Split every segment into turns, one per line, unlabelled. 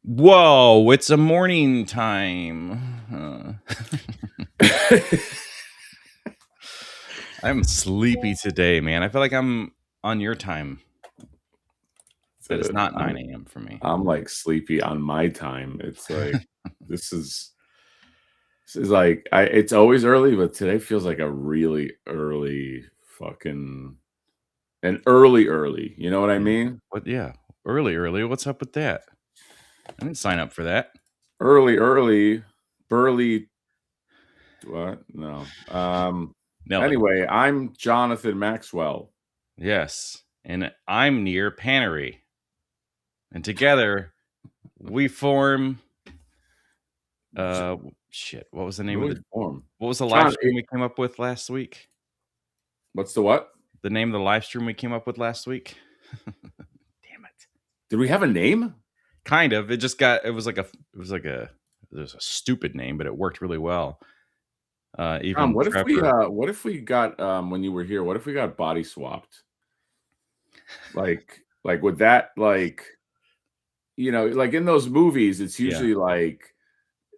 Whoa, it's a morning time. I'm sleepy today, man. I feel like I'm on your time, but it's
Dude,
not 9 a.m. for me.
I'm like sleepy on my time. It's like this is like it's always early, but today feels like a really early fucking an early. You know what I
Yeah.
mean?
Yeah. Early. What's up with that? I didn't sign up for that.
Early, burly. What? No.
Nailed it.
Anyway, I'm Jonathan Maxwell.
Yes. And I'm near Pannery. And together we form uh shit. What was the name of
Really form.
what was the live
John,
stream we came up with last week?
what's the what?
The name of the live stream we came up with last week? Damn it.
Did we have a name?
Kind of. It was a stupid name, but it worked really well. Even Trevor.
What if we got when you were here, what if we got body swapped? Like would that like in those movies, it's
Yeah,
usually like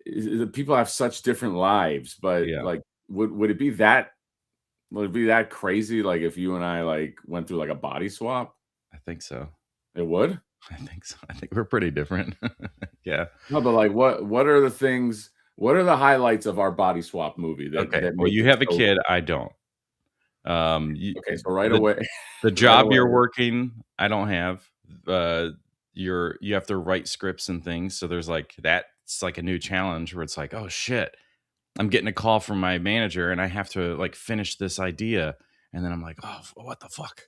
the people have such different lives, but
yeah,
like would it be that crazy like if you and I like went through like a body swap?
I think so.
It would?
I think so. I think we're pretty different. Yeah.
No, but like what are the things what are the highlights of our body swap movie that
Okay.
that
Well,
make
you
it
have a
so
kid. I don't. You,
okay, so right
the
away
the
right
job
away.
you're working, I don't have. You have to write scripts and things. So there's like that's like a new challenge where it's like, oh shit, I'm getting a call from my manager and I have to like finish this idea. And then I'm like, oh, what the fuck?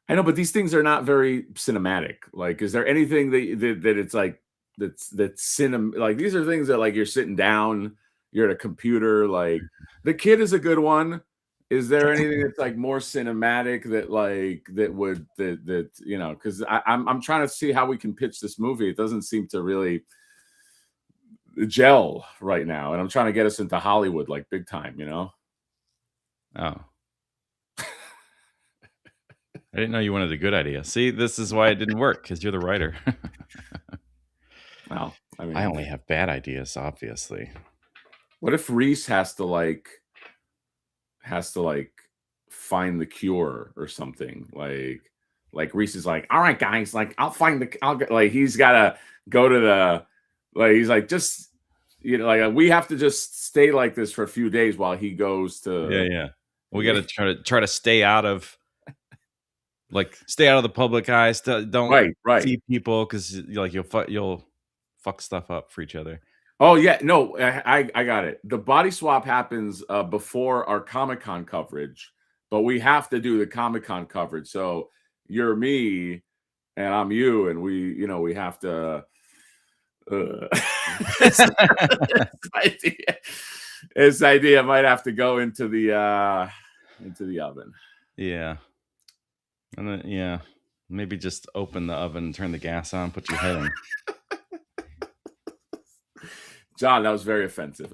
I know, but these things are not very cinematic. Like, is there anything that it's like that's cinem like these are things that like you're sitting down, you're at a computer, like the kid is a good one. Is there anything that's like more cinematic that like that would that you know? Because I'm trying to see how we can pitch this movie. It doesn't seem to really gel right now, and I'm trying to get us into Hollywood like big time. You know?
Oh, I didn't know you wanted a good idea. See, this is why it didn't work because you're the writer.
Well, I
I
mean,
only have bad ideas, obviously.
what if Reese has to find the cure or something like Reese is like, all right guys, like I'll get like he's gotta go to the like he's like just like we have to just stay like this for a few days while he goes
Yeah,
to
yeah. We got to try to stay out of the public eye. Don't
right.
see people because like you'll fuck stuff up for each other.
Oh yeah, no, I got it. The body swap happens before our Comic-Con coverage, but we have to do the Comic-Con coverage. So you're me and I'm you, and we have to. This, this idea, this idea might have to go into the oven.
Yeah, and then maybe just open the oven, turn the gas on, put your head in.
John, that was very offensive.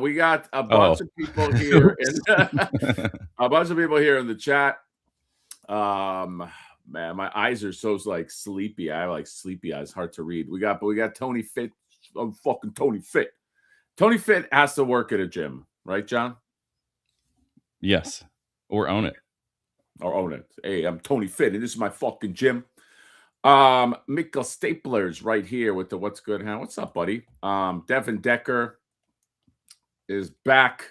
We got a
Oh,
bunch of people here in a bunch of people here in the chat. Man, my eyes are so like sleepy. I have like sleepy eyes, hard to read. We got Tony Fit. I'm fucking Tony Fit. Tony Fit has to work at a gym, right, John?
yes, or own it.
Or own it. Hey, I'm Tony Fit, and this is my fucking gym. Mikkel Stapler's right here with the what's good, huh? What's up, buddy? Devin Decker is back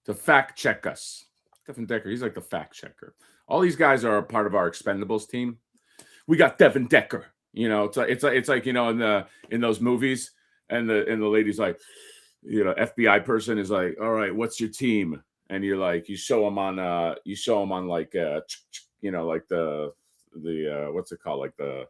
to fact check us. Devin Decker, he's like the fact checker. All these guys are a part of our Expendables team. We got Devin Decker. It's like in those movies, and the lady's like, FBI person is like, all right, what's your team? And you're like, you show them on like like the what's it called, like the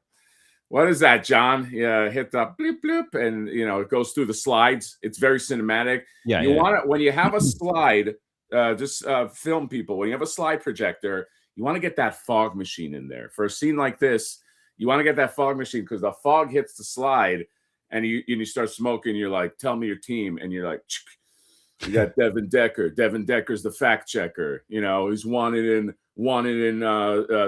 what is that, John? Yeah, hit the bloop bloop, and it goes through the slides. It's very cinematic.
Yeah,
You
yeah.
want it when you have a slide. Just film people. When you have a slide projector, you want to get that fog machine in there for a scene like this. You want to get that fog machine because the fog hits the slide, and you start smoking. You're like, tell me your team, and you're like, you got Devin Decker. Devin Decker's the fact checker. He's wanted in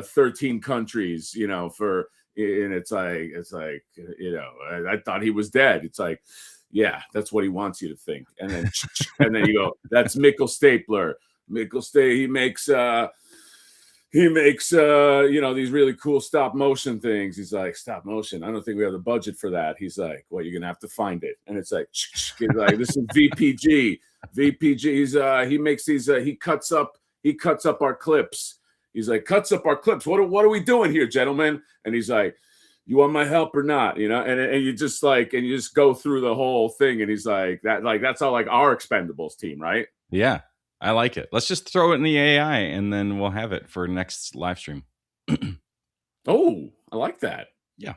13 countries. For and it's like I thought he was dead. It's like, yeah, that's what he wants you to think. And then and then you go, that's Mikkel Stapler. He makes these really cool stop motion things. He's like, stop motion, I don't think we have the budget for that. He's like, well, you're gonna have to find it. And it's like, this is VPG. He makes these he cuts up our clips. He's like, cuts up our clips. What are we doing here, gentlemen? And he's like, you want my help or not? And you just go through the whole thing. And he's like, that's all like our Expendables team, right?
Yeah, I like it. Let's just throw it in the AI and then we'll have it for next live stream.
Oh, I like that.
Yeah.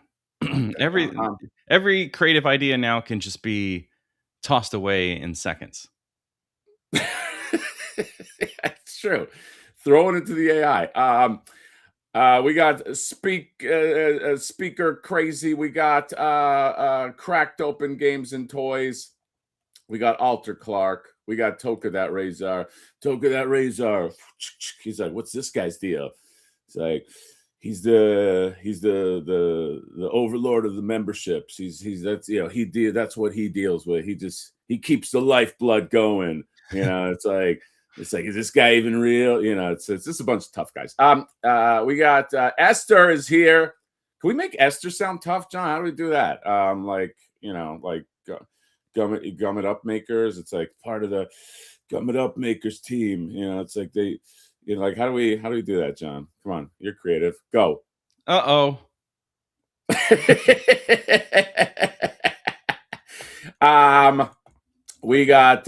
Every creative idea now can just be tossed away in seconds.
That's true. Throw it into the AI. We got speaker crazy. We got cracked open games and toys. We got Alter Clark. We got Toka that Razor. He's like, what's this guy's deal? It's like, he's the overlord of the memberships. That's what he deals with. He keeps the lifeblood going. It's like, is this guy even real? It's just a bunch of tough guys. We got Esther is here. Can we make Esther sound tough, John? How do we do that? Gum It Up Makers. It's like part of the Gum It Up Makers team. It's like they, how do we do that, John? Come on, you're creative. Go.
Uh-oh.
We got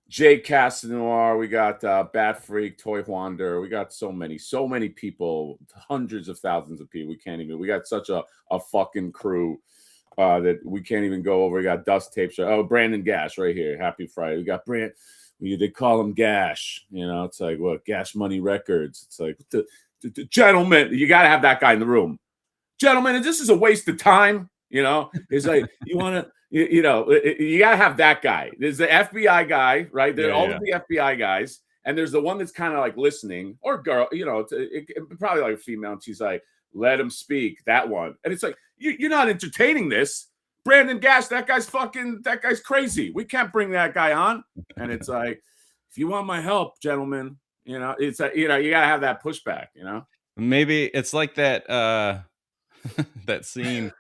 Jay Castanoir. We got Bat Freak, Toy Wander. We got so many people, hundreds of thousands of people. We got such a fucking crew that we can't even go over. We got Dust Tapes. Oh, Brandon Gash right here. Happy Friday. We got Brand. They call him Gash. It's like, what? Gash Money Records. It's like, the gentleman. You got to have that guy in the room. Gentlemen, this is a waste of time. It's like, you want to, you got to have that guy. There's the FBI guy, right? There are all of the FBI guys. And there's the one that's kind of like listening, or girl, probably like a female. And she's like, let him speak, that one. And it's like, you're not entertaining this. Brandon Gash, that guy's crazy. We can't bring that guy on. And it's like, if you want my help, gentlemen, it's you got to have that pushback,
Maybe it's like that that scene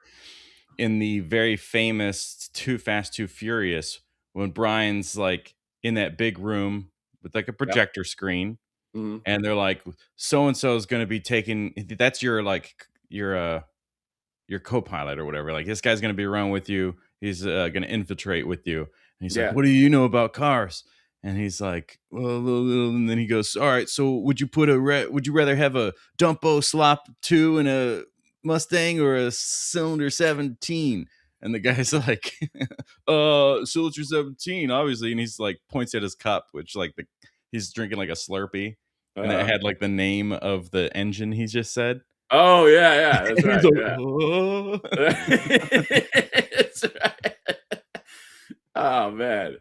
in the very famous Too Fast, Too Furious when Brian's like in that big room with like a projector screen.
Mm-hmm.
And they're like, so-and-so is going to be taking, that's your co-pilot or whatever. Like, this guy's going to be around with you. He's going to infiltrate with you. And he's like, what do you know about cars? And he's like, well, and then he goes, all right, so would you rather have a Dumpo Slop 2 in a Mustang or a Cylinder 17? And the guy's like, Cylinder 17, obviously. And he's like, points at his cup, which like he's drinking like a Slurpee. And it had like the name of the engine he just said.
Oh, yeah. That's right. That's right. Oh, man.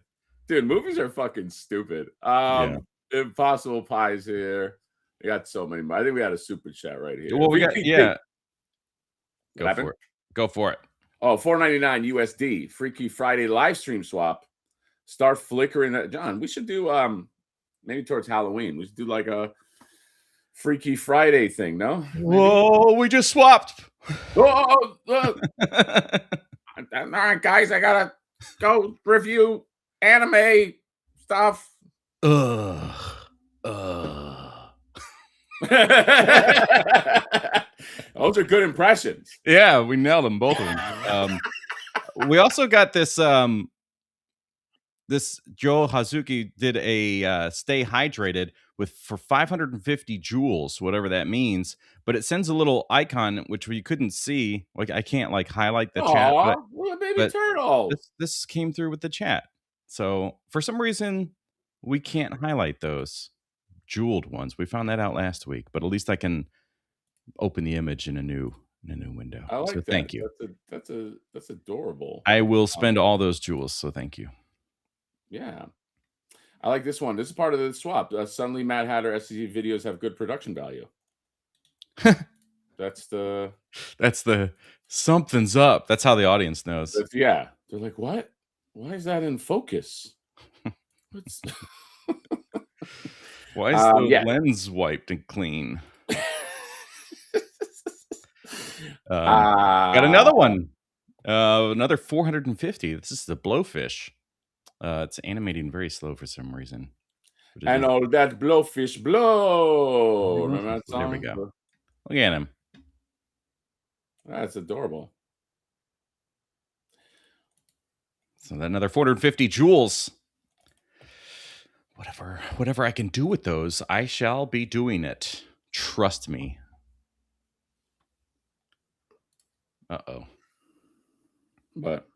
Dude, movies are fucking stupid. Impossible Pies here. We got so many. I think we had a super chat right here.
Well, Go for it.
Oh, $4.99 USD. Freaky Friday live stream swap. Start flickering that. John, we should do maybe towards Halloween. We should do like a Freaky Friday thing, no?
Whoa, we just swapped.
All right, guys, I gotta go review anime stuff. Those are good impressions.
Yeah, we nailed them, both of them. We also got this this Joe Hazuki did a stay hydrated for 550 joules, whatever that means, but it sends a little icon which we couldn't see. Like, I can't like highlight the chat,
but baby turtle.
This came through with the chat. So for some reason we can't highlight those jeweled ones. We found that out last week, but at least I can open the image in a new window.
I like
so
that.
Thank you.
That's adorable.
I will spend all those jewels, so thank you.
Yeah. I like this one. This is part of the swap. Suddenly Mad Hatter SCG videos have good production value. That's That's the
That's the something's up. That's how the audience knows.
yeah. They're like, "What? Why is that in focus? What's"
Why is the
Yeah.
lens wiped and clean? Got
Ah,
another one. Another 450. This is the blowfish. It's animating very slow for some reason. But it
and
is.
all that blowfish blow. Remember that
There we
song?
go. Look at him.
That's adorable.
So another 450 joules. Whatever I can do with those, I shall be doing it. Trust me. Uh-oh.
But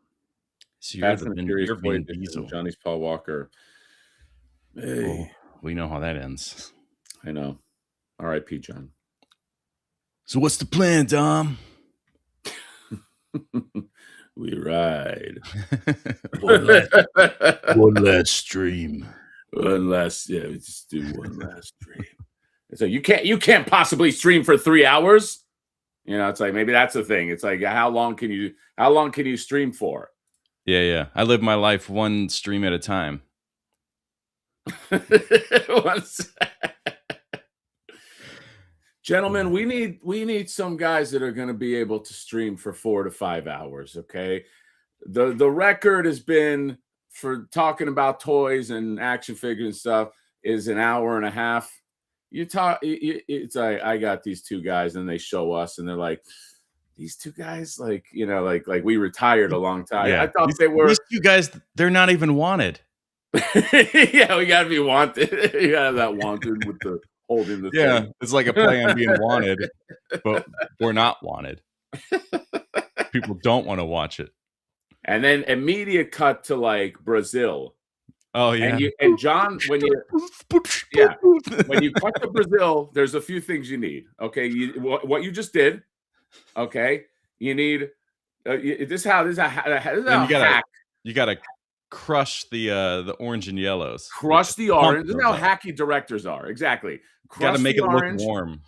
So
Fast and Furious
You're
Toy
Vin
Edition,
Diesel.
Johnny's Paul Walker. Hey,
Well, we know how that ends.
I know. R.I.P. John.
So what's the plan, Dom?
We ride.
one last stream.
One last, yeah, we just do one last stream. So you can't possibly stream for 3 hours. You know, it's like maybe that's the thing. It's like how long can you stream for?
Yeah. I live my life one stream at a time.
Gentlemen, we need some guys that are going to be able to stream for 4 to 5 hours. Okay, the record has been for talking about toys and action figures and stuff is an hour and a half. It's like I got these two guys and they show us and they're like, these two guys, like, you know, like we retired a long time.
Yeah,
I thought they were.
These two guys, they're not even wanted.
Yeah, we gotta be wanted. You gotta have that wanted with the holding the thing.
It's like a play on being wanted, but we're not wanted. People don't want to watch it.
And then immediate cut to like Brazil.
Oh yeah.
And John, when you cut to Brazil, there's a few things you need. Okay, what you just did. Okay, you need this is how hack.
You gotta crush the orange and yellows.
Crush the orange. This is how hacky directors are. Exactly.
Got to make it look warm.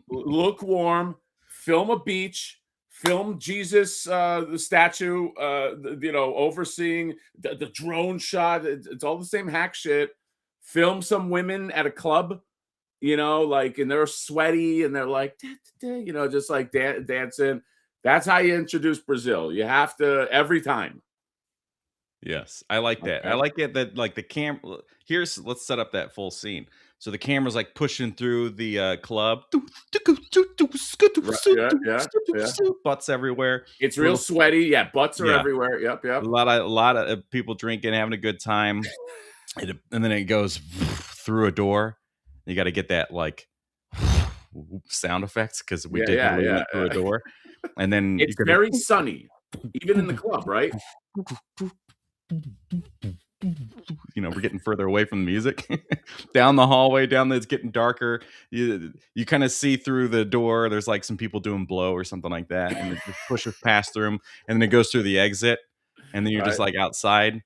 Look warm. Film a beach. Film Jesus, the statue. Overseeing the drone shot. It's all the same hack shit. Film some women at a club. You know, like, and they're sweaty and they're like, you know, just like dancing. That's how you introduce Brazil. You have to every time.
Yes, I like that. Okay. I like it that like the camera. Let's set up that full scene. So the camera's like pushing through the club. Butts everywhere.
It's real sweaty. Yeah, butts are everywhere. Yep.
A lot of people drinking, having a good time, and then it goes through a door. You got to get that like sound effects because we did through a door, and then
it's very sunny, even in the club, right?
You know, we're getting further away from the music. Down the hallway, it's getting darker. You kind of see through the door. There's like some people doing blow or something like that, and it just pushes past through them, and then it goes through the exit, and then you're just like outside.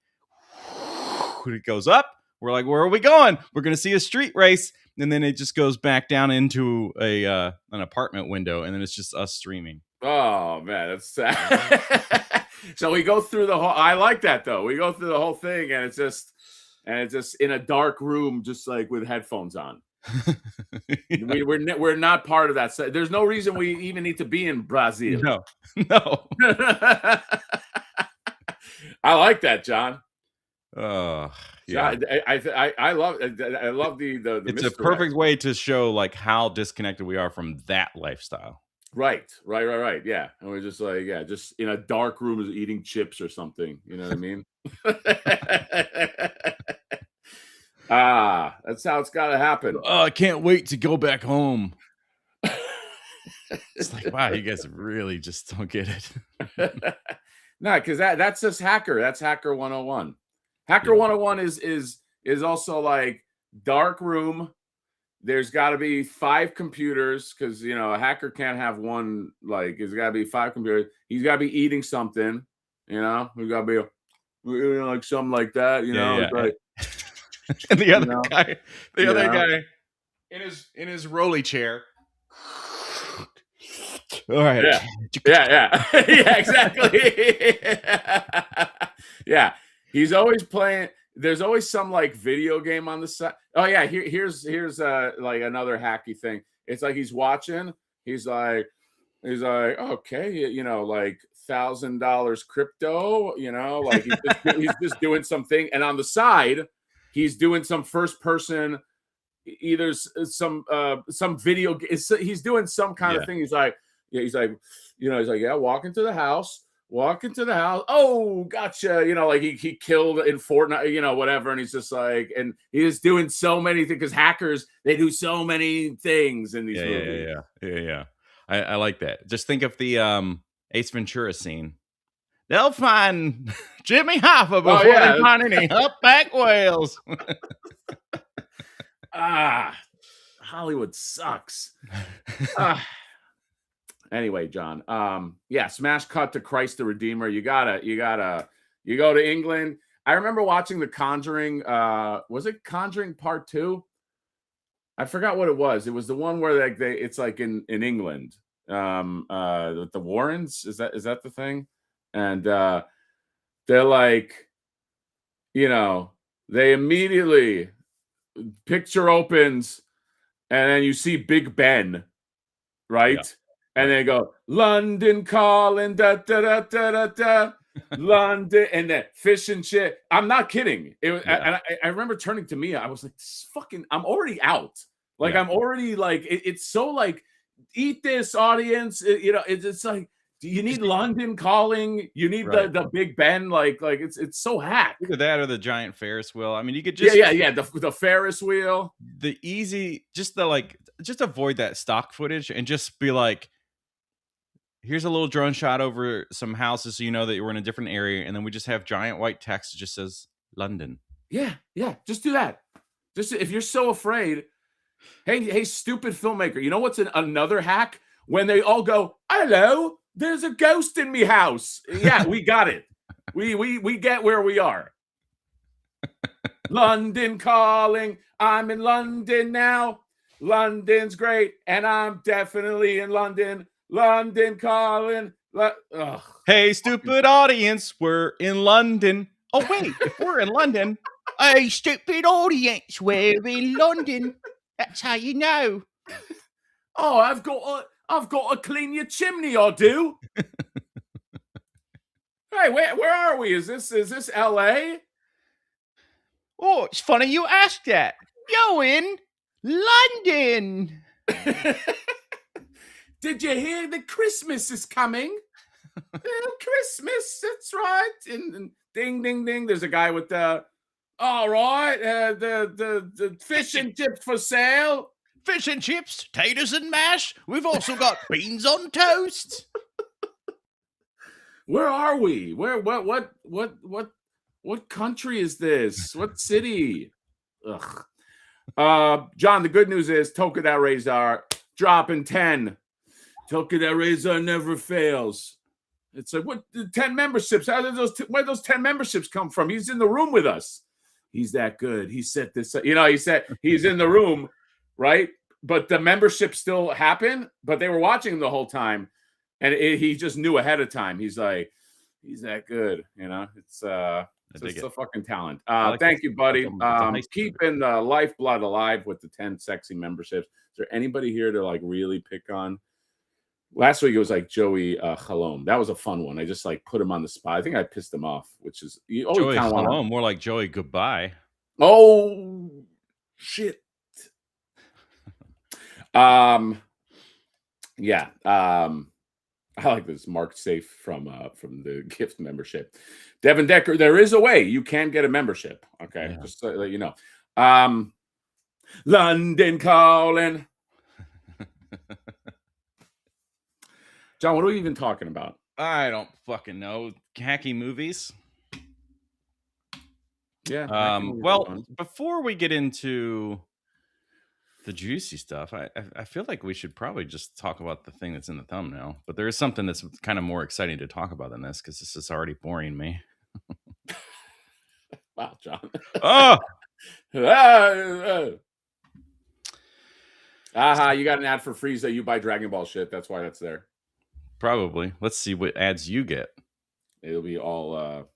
It goes up. We're like, where are we going? We're gonna see a street race, and then it just goes back down into an apartment window, and then it's just us streaming.
Oh man, that's sad. So we go through the whole. I like that though. We go through the whole thing, and it's just in a dark room, just like with headphones on. Yeah. We're not part of that. There's no reason we even need to be in Brazil.
No.
I like that, John.
Oh yeah,
I love the.
It's a perfect way to show like how disconnected we are from that lifestyle.
Right. Yeah. And we're just like, just in a dark room is eating chips or something. You know what I mean? That's how it's got to happen.
Oh, I can't wait to go back home. It's like, wow, you guys really just don't get it.
No, because that's just hacker. That's Hacker 101. Hacker 101 is also like dark room. There's got to be 5 computers because, you know, a hacker can't have one. Like, there's got to be 5 computers. He's got to be eating something, you know. We've got to be like something like that, you know.
Yeah.
Like,
and the other guy, in his rolly chair. All right.
Yeah. Yeah. Yeah, exactly. Yeah. He's always playing. There's always some like video game on the side. Oh yeah, here's like another hacky thing. It's like he's watching. He's like, okay, like $1,000 crypto. Like he's just doing something, and on the side, he's doing some first person, either some video. He's doing some kind of thing. He's like, yeah, he's like, yeah, walk into the house. Oh, gotcha. Like he killed in Fortnite, whatever. And he's just like, and he is doing so many things because hackers, they do so many things in these movies.
Yeah. I like that. Just think of the Ace Ventura scene. They'll find Jimmy Hoffa before they find any humpback whales.
Hollywood sucks. Anyway, John. Yeah, smash cut to Christ the Redeemer. You go to England. I remember watching The Conjuring. Was it Conjuring Part 2? I forgot what it was. It was the one where it's like in England. The Warrens, is that the thing? And they're like, they immediately, picture opens, and then you see Big Ben, right? Yeah. And they go, London calling, da da da da da da, London, and then fish and shit. I'm not kidding. It was, I remember turning to Mia. I was like, I'm already out. Like, I'm already like, it's so like, eat this, audience. It's like, do you need London calling? You need the Big Ben. Like it's so hack.
Either that or the giant Ferris wheel. I mean, you could just
the Ferris wheel.
The easy, just avoid that stock footage and just be like, here's a little drone shot over some houses so you know that you're in a different area, and then we just have giant white text that just says London.
Yeah, just do that. Just if you're so afraid. Hey, stupid filmmaker. You know what's another hack? When they all go, hello, there's a ghost in me house. Yeah, we got it. We get where we are. London calling. I'm in London now. London's great, and I'm definitely in London. London calling.
Hey, stupid audience, we're in London. Oh, wait, if we're in London, hey, stupid audience, we're in London. That's how you know.
Oh, I've got to clean your chimney, I do. Hey, where are we? Is this LA?
Oh, it's funny you asked that. You're in London.
Did you hear that Christmas is coming? Christmas, that's right. And ding, ding, ding. There's a guy with the, all right, the fish and chips for sale.
Fish and chips, taters and mash. We've also got beans on toast.
Where are we? What country is this? What city? Ugh. John, the good news is Toka da Razor dropping 10. Toka da Razor never fails. It's like, what, 10 memberships? Where those 10 memberships come from? He's in the room with us. He's that good. He set this up. He said he's in the room, right? But the membership still happened, but they were watching him the whole time. And he just knew ahead of time. He's like, he's that good. It's a fucking talent. Thank you, buddy. Keeping the lifeblood alive with the 10 sexy memberships. Is there anybody here to like really pick on? Last week it was like Joey Halom. That was a fun one. I just like put him on the spot. I think I pissed him off, which is
Joey Halom, more like Joey Goodbye.
Oh shit. Yeah. I like this. Mark Safe from the gift membership. Devin Decker, there is a way you can get a membership. Okay, just so that you know. London calling. John, what are we even talking about?
I don't fucking know. Hacky movies.
Yeah.
Well, before we get into the juicy stuff, I feel like we should probably just talk about the thing that's in the thumbnail. But there is something that's kind of more exciting to talk about than this, because this is already boring me.
Wow, John.
Oh!
You got an ad for Frieza. You buy Dragon Ball shit. That's why that's there.
Probably. Let's see what ads you get.
It'll be all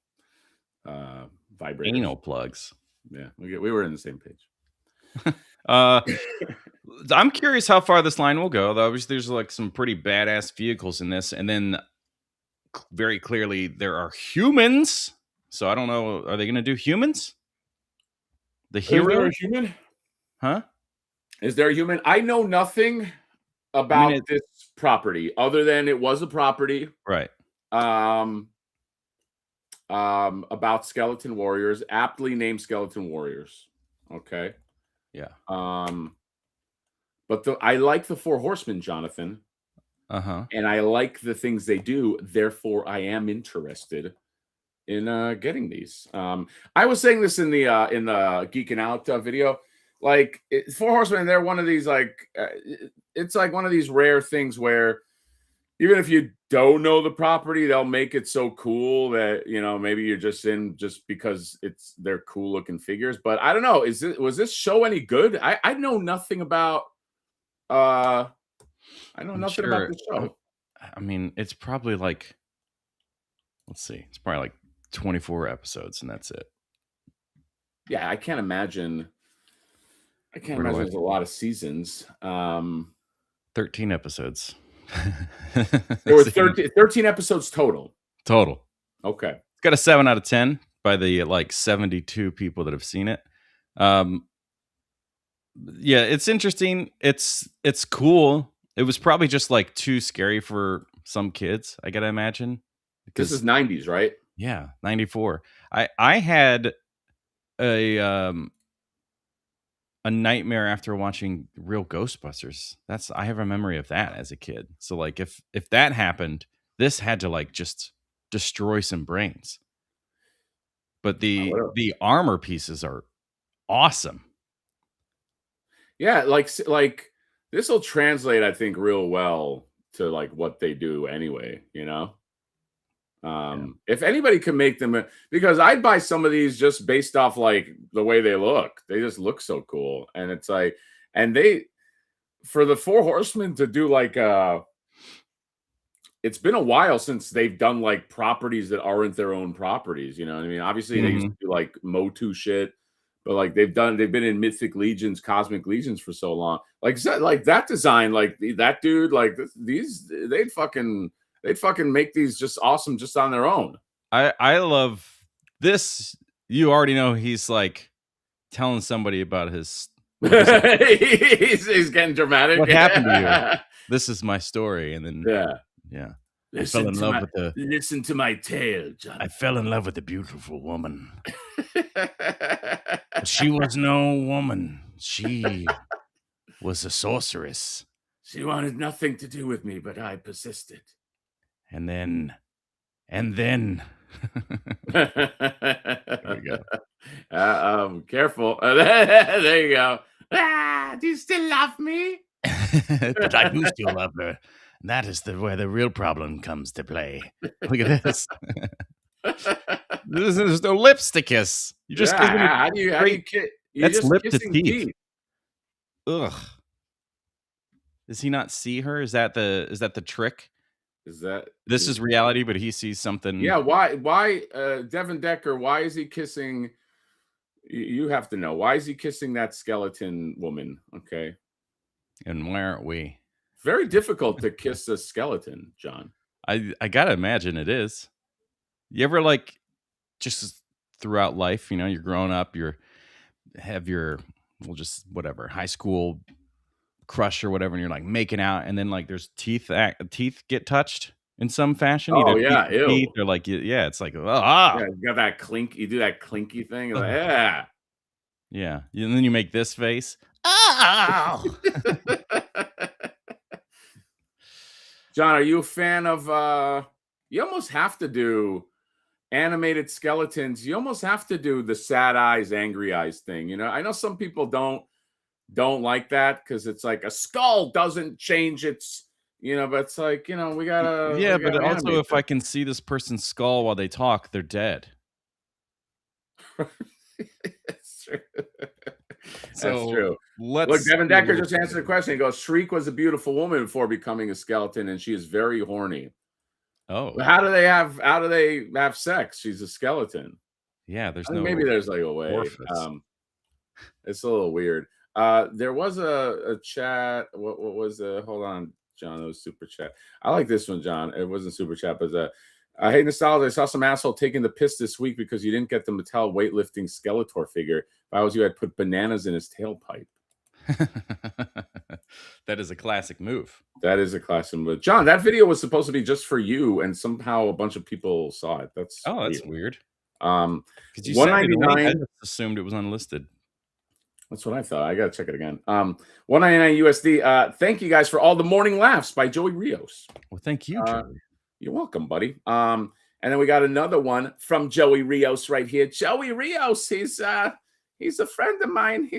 vibrators.
Anal plugs.
Yeah, we were in the same page.
Uh, I'm curious how far this line will go. Though obviously, there's like some pretty badass vehicles in this, and then very clearly there are humans. So I don't know. Are they going to do humans? The
Is there
hero?
a human?
Huh?
Is there a human? I know nothing about this property other than it was a property.
Right.
About skeleton warriors, aptly named skeleton warriors. Okay.
Yeah.
But I like the Four Horsemen, Jonathan.
Uh-huh.
And I like the things they do. Therefore, I am interested in getting these. I was saying this in the Geeking Out video. Like Four Horsemen, they're one of these it's like one of these rare things where even if you don't know the property, they'll make it so cool that maybe you're just in just because they're cool looking figures. But I don't know. Was this show any good? I know nothing about. I know nothing about the show.
I mean, it's probably like, let's see, it's probably like 24 episodes, and that's it.
Yeah, I can't imagine. There's a lot of seasons.
13 episodes.
There were 13 episodes total. Okay.
It's got a 7 out of 10 by the like 72 people that have seen it. Yeah, it's interesting. It's cool. It was probably just like too scary for some kids, I gotta imagine.
This is 90s, right?
Yeah, 94. I had a nightmare after watching Real Ghostbusters. I have a memory of that as a kid. So like if that happened, this had to like just destroy some brains. But the armor pieces are awesome.
Yeah, like this will translate, I think, real well to like what they do anyway, If anybody can make them, because I'd buy some of these just based off like the way they look. They just look so cool. And it's like, and for the Four Horsemen to do like it's been a while since they've done like properties that aren't their own properties, you know what I mean? Obviously they used to do like Motu shit, but like they've been in Mythic Legions, Cosmic Legions for so long. Like that design, like that dude, like these, they'd fucking make these just awesome just on their own.
I love this. You already know he's like telling somebody about his.
He's getting dramatic.
What happened to you? This is my story, and then yeah.
Listen to my tale, John.
I fell in love with a beautiful woman. But she was no woman. She was a sorceress.
She wanted nothing to do with me, but I persisted.
And then there we
go. Careful. There you go. Do you still love me?
But I do still love her. And that is where the real problem comes to play. Look at this. There's no lips to kiss. You just
how do you kiss?
That's lip to teeth. Ugh. Does he not see her? Is that the trick? This is reality, but he sees something?
Yeah. Why Devin Decker? Why is he kissing? You have to know. Why is he kissing that skeleton woman? Okay.
And why aren't we?
Very difficult to kiss a skeleton, John.
I gotta imagine it is. You ever like just throughout life, you're growing up, have your whatever high school crush or whatever, and you're like making out, and then like there's teeth get touched in some fashion.
Oh yeah,
teeth or like it's like
you got that clink. You do that clinky thing. Like,
yeah, and then you make this face. Oh.
John, are you a fan of you almost have to do animated skeletons? You almost have to do the sad eyes, angry eyes thing. I know some people don't like that because it's like a skull doesn't change its, but it's like, we gotta.
Yeah, but also if I can see this person's skull while they talk, they're dead.
That's true. That's true. Look,
Let's
Devin
see a
Decker
little
just answered the
further.
question. He goes, Shriek was a beautiful woman before becoming a skeleton, and she is very horny.
Oh,
But how do they have sex? She's a skeleton.
yeah, there's
I mean, maybe
no
there's like a way.
orifice.
It's a little weird. There was a chat. What was hold on, John, it was super chat. I like this one, John. It wasn't super chat, but hey, nostalgia. I saw some asshole taking the piss this week because you didn't get the Mattel weightlifting Skeletor figure. If I was you, I'd put bananas in his tailpipe.
That is a classic move.
That is a classic move. John, that video was supposed to be just for you, and somehow a bunch of people saw it. That's
weird.
Um,
Because you sent me the link, I
199.
just assumed it was unlisted.
That's what I thought. I gotta check it again. 199 USD. Thank you guys for all the morning laughs by Joey Rios.
Well, thank you, Joey.
You're welcome, buddy. And then we got another one from Joey Rios right here. Joey Rios, he's a friend of mine.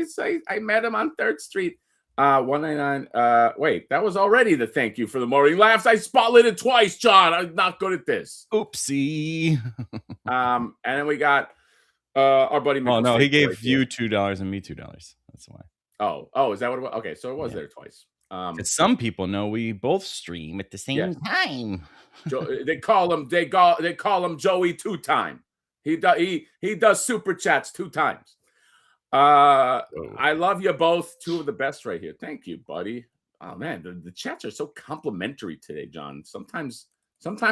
I met him on 3rd Street. 199. Wait, that was already the thank you for the morning laughs. I spotlighted twice, John. I'm not good at this.
Oopsie.
And then we got our buddy.
Oh no, he gave you $2 and me $2. That's why.
Oh, is that what it was? Okay, so it was there twice.
Some people know we both stream at the same time.
They call him Joey 2-time. He does super chats 2 times. I love you both. 2 of the best right here. Thank you, buddy. Oh man, the chats are so complimentary today, John. Sometimes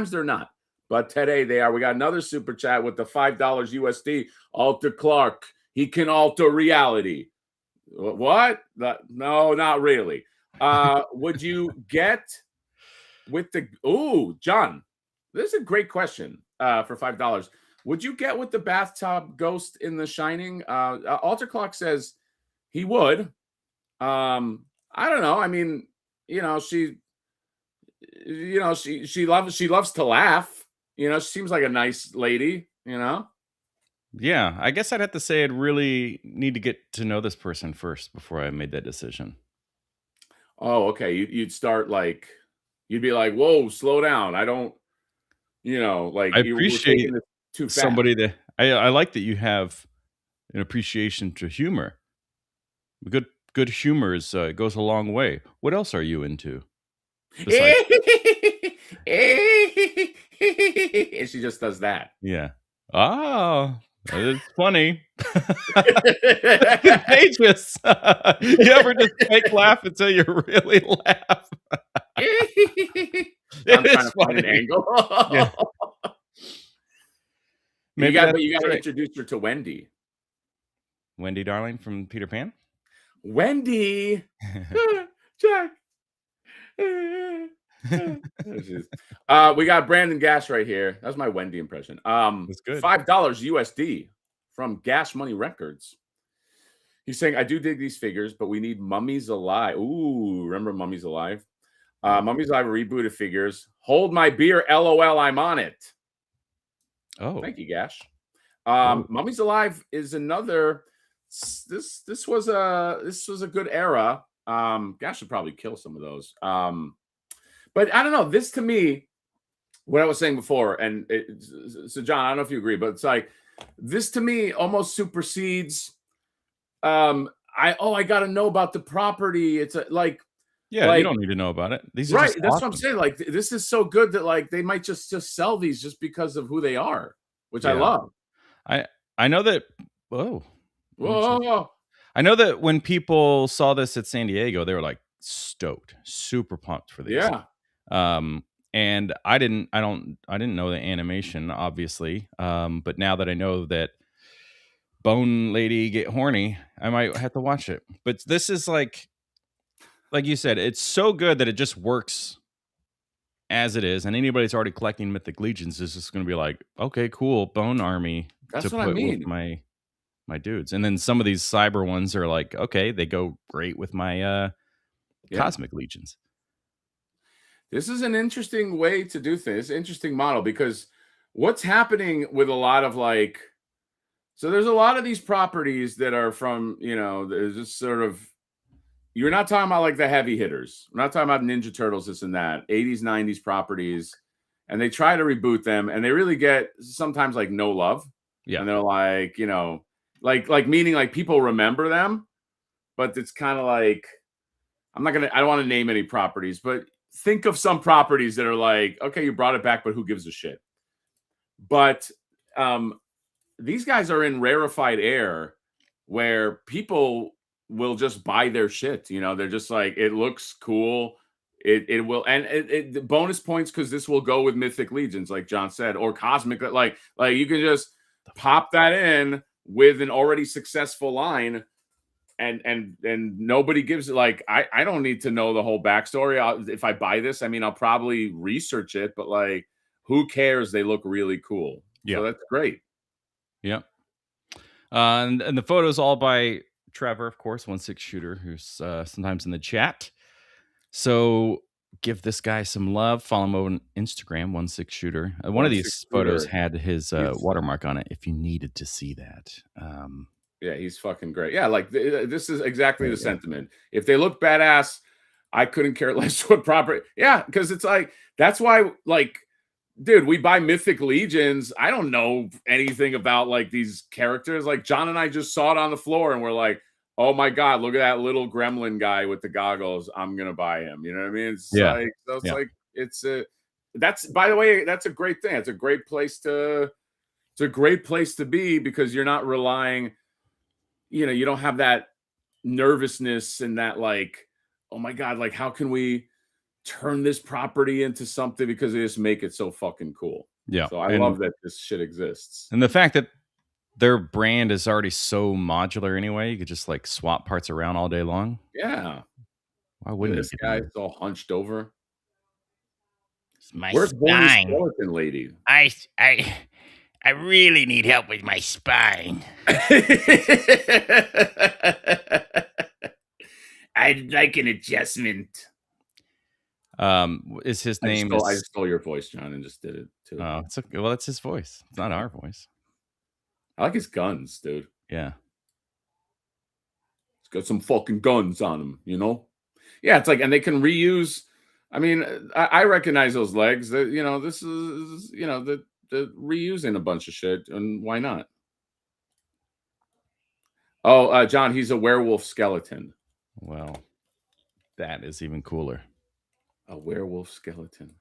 they're not, but today they are. We got another super chat with the $5 USD. Alter Clark. He can alter reality. What? No, not really. Would you get with the John? This is a great question for $5. Would you get with the bathtub ghost in The Shining? Alter Clock says he would. I don't know. I mean, she loves to laugh. She seems like a nice lady.
Yeah, I guess I'd have to say I'd really need to get to know this person first before I made that decision.
Oh, okay. You'd start like, you'd be like, whoa, slow down. I don't, like
I
you were
appreciate
taking this too fast.
somebody that I like that you have an appreciation to humor. Good humor goes a long way. What else are you into?
And she just does that.
Yeah. Oh, it's funny. Contagious. You ever just fake laugh until you really laugh?
I'm trying to find an angle.
Yeah.
Maybe you got to introduce her to Wendy.
Wendy Darling from Peter Pan.
Wendy, Jack. We got Brandon Gash right here. That's my Wendy impression.
That's good.
$5 USD from Gash Money Records. He's saying, I do dig these figures, but we need Mummies Alive. Ooh, remember Mummies Alive? Mummies Alive rebooted figures. Hold my beer, LOL, I'm on it.
Oh,
thank you, Gash. Mummies Alive is another. This was a good era. Gash should probably kill some of those. But I don't know. This to me, what I was saying before, and so John, I don't know if you agree, but it's like this to me almost supersedes. I got to know about the property. It's
you don't need to know about it. These are
right.
Just
that's
awesome.
what I'm saying. Like this is so good that like they might just sell these just because of who they are, which I love.
I know that. Whoa. I know that when people saw this at San Diego, they were like stoked, super pumped for these.
Yeah.
And I didn't know the animation, obviously. But now that I know that Bone Lady get horny, I might have to watch it. But this is like you said, it's so good that it just works as it is. And anybody that's already collecting Mythic Legions is just going to be like, okay, cool, Bone Army.
That's what I mean.
With my dudes. And then some of these cyber ones are like, okay, they go great with my Cosmic Legions.
This is an interesting way to do things. Interesting model, because what's happening with a lot of so there's a lot of these properties that are from, there's just sort of, you're not talking about like the heavy hitters. We're not talking about Ninja Turtles, this and that, 80s, 90s properties. And they try to reboot them and they really get sometimes like no love.
Yeah.
And they're like, like meaning like people remember them, but it's kind of like I don't want to name any properties, but think of some properties that are like, okay, you brought it back, but who gives a shit? But um, these guys are in rarefied air where people will just buy their shit. You know, they're just like, it looks cool. It will, and the bonus points because this will go with Mythic Legions, like John said, or Cosmic. Like you can just pop that in with an already successful line, and nobody gives it. Like I don't need to know the whole backstory. If I buy this, I mean, I'll probably research it, but like, who cares? They look really cool.
Yeah.
So that's great.
Yep. And the photos all by Trevor, of course, 1/6 shooter, who's sometimes in the chat. So give this guy some love. Follow him on Instagram, 1/6 shooter. One of
1/6
these photos
shooter.
had his watermark on it. If you needed to see that,
Yeah, he's fucking great. Yeah, like this is exactly the sentiment. If they look badass, I couldn't care less what property. Yeah, because it's like that's why, like, dude, we buy Mythic Legions. I don't know anything about like these characters. Like John and I just saw it on the floor and we're like, oh my god, look at that little gremlin guy with the goggles. I'm gonna buy him. You know what I mean? It's like so it's like it's a that's by the way, that's a great thing. It's a great place to be because you're not relying, you know, you don't have that nervousness and that like, oh my god, like how can we turn this property into something because they just make it so fucking cool.
Yeah.
So I love that this shit exists.
And the fact that their brand is already so modular anyway, you could just like swap parts around all day long.
Yeah.
Why wouldn't
this guy's all hunched over?
My
Where's
spine.
Skeleton Lady?
I really need help with my spine. I'd like an adjustment.
Is his name?
I stole your voice, John, and just did it too.
Oh, it's okay. Well, that's his voice. It's not our voice.
I like his guns, dude.
Yeah.
He's got some fucking guns on him, you know? Yeah, it's like, and they can reuse. I mean, I recognize those legs. That, you know, this is, you know, the reusing a bunch of shit, and why not? Oh, John, he's a werewolf skeleton.
Well, that is even cooler.
A werewolf skeleton.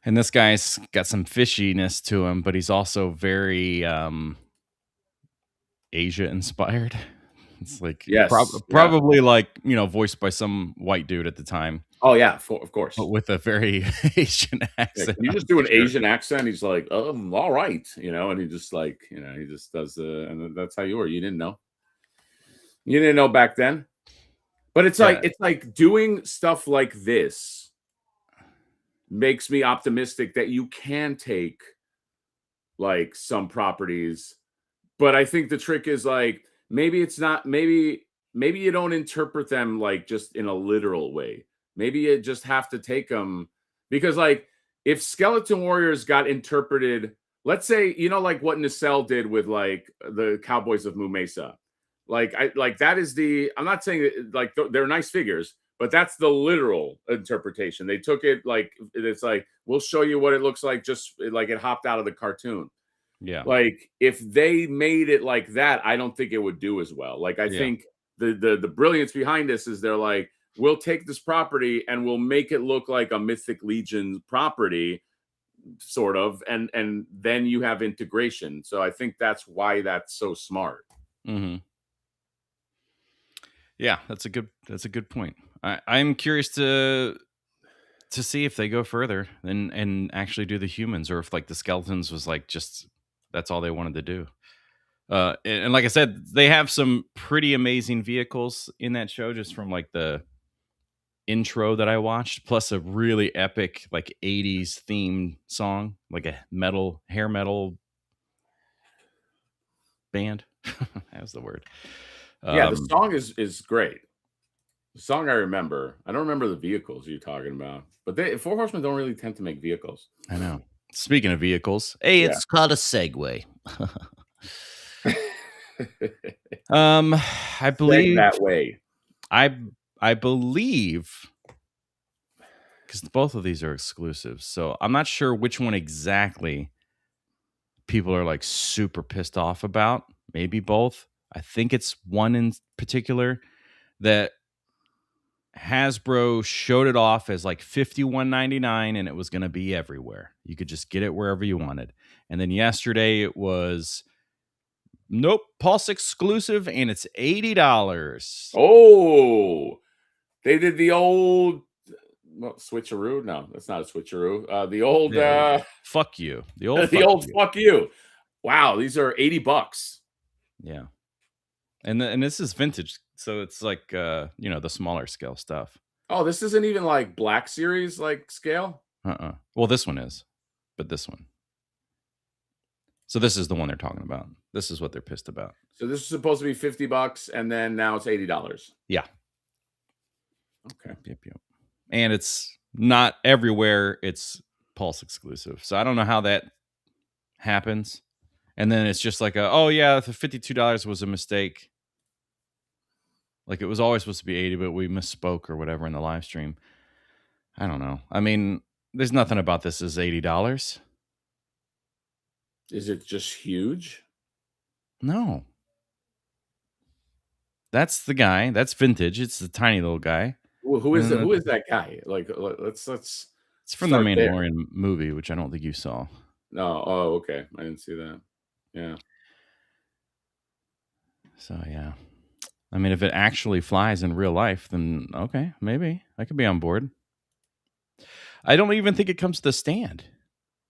And this guy's got some fishiness to him, but he's also very Asia inspired. It's like probably like, you know, voiced by some white dude at the time.
Oh yeah, of course.
But with a very Asian accent.
Yeah, can you just do an Asian accent? He's like, all right, you know, and he just like, you know, he just does and that's how you were. You didn't know. You didn't know back then. But it's like doing stuff like this makes me optimistic that you can take like some properties. But I think the trick is like maybe it's not maybe you don't interpret them like just in a literal way. Maybe you just have to take them because like if Skeleton Warriors got interpreted, let's say, you know, like what Nacelle did with like the Cowboys of Moo Mesa. Like that is I'm not saying that, like they're nice figures, but that's the literal interpretation. They took it like it's like we'll show you what it looks like, just like it hopped out of the cartoon.
Yeah.
Like if they made it like that, I don't think it would do as well. Like I think the brilliance behind this is they're like, we'll take this property and we'll make it look like a Mythic Legion property, sort of, and then you have integration. So I think that's why that's so smart.
Mm-hmm. Yeah, that's a good point. I'm curious to see if they go further and actually do the humans, or if like the skeletons was like just that's all they wanted to do. And like I said, they have some pretty amazing vehicles in that show, just from like the intro that I watched, plus a really epic like 80s themed song, like a hair metal band. That was the word.
Yeah, the song is great. The song I remember. I don't remember the vehicles you're talking about, but Four Horsemen don't really tend to make vehicles.
I know. Speaking of vehicles,
it's called a Segway.
I believe
that way.
I believe because both of these are exclusives, so I'm not sure which one exactly people are like super pissed off about. Maybe both. I think it's one in particular. that Hasbro showed it off as like $51.99 and it was going to be everywhere. You could just get it wherever you wanted. And then yesterday it was, nope, Pulse exclusive and it's $80.
Oh, they did the old switcheroo. No, that's not a switcheroo. The old
fuck you. The old
the
fuck
old
you.
fuck you. Wow, these are $80.
Yeah. And this is vintage, so it's like the smaller scale stuff.
Oh, this isn't even like Black Series like scale?
Well, this one is, but this one. So this is the one they're talking about. This is what they're pissed about.
So this is supposed to be $50 and then now it's $80.
Yeah.
Okay.
Yep. And it's not everywhere. It's Pulse exclusive. So I don't know how that happens. And then it's just like, oh yeah, the $52 was a mistake. Like it was always supposed to be 80, but we misspoke or whatever in the live stream. I don't know. I mean, there's nothing about this as $80.
Is it just huge?
No. That's the guy. That's vintage. It's the tiny little guy.
Well, who is that guy? Like let's
It's from the Mandalorian movie, which I don't think you saw.
No. Oh, okay. I didn't see that. Yeah.
So yeah. I mean, if it actually flies in real life, then okay, maybe I could be on board. I don't even think it comes to the stand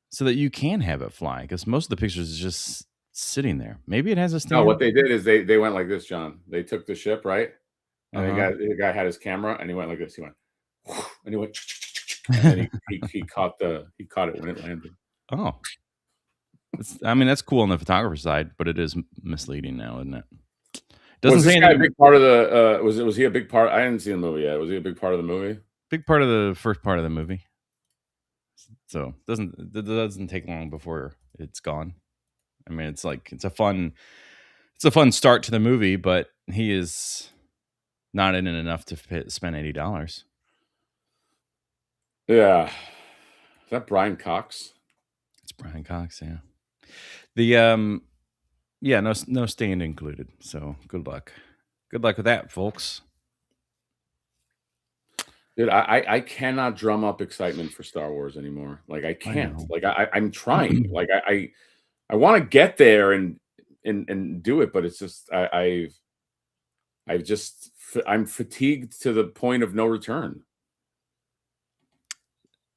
so that you can have it fly, because most of the pictures is just sitting there. Maybe it has a stand.
No, what they did is they went like this, John. They took the ship, right? And the guy had his camera and he went like this. He went and he went and he caught it when it landed.
Oh. I mean, that's cool on the photographer side, but it is misleading now, isn't it?
Was this guy a big part of the was he a big part? I didn't see the movie yet. Was he a big part of the movie?
Big part of the first part of the movie. So it doesn't take long before it's gone. I mean, it's a fun start to the movie, but he is not in it enough to spend $80.
Yeah. Is that Brian Cox?
It's Brian Cox, yeah. The yeah, no stand included. So good luck. Good luck with that, folks.
Dude, I cannot drum up excitement for Star Wars anymore. Like I can't.
know.
Like I'm trying. Like I want to get there and do it, but it's just I'm fatigued to the point of no return.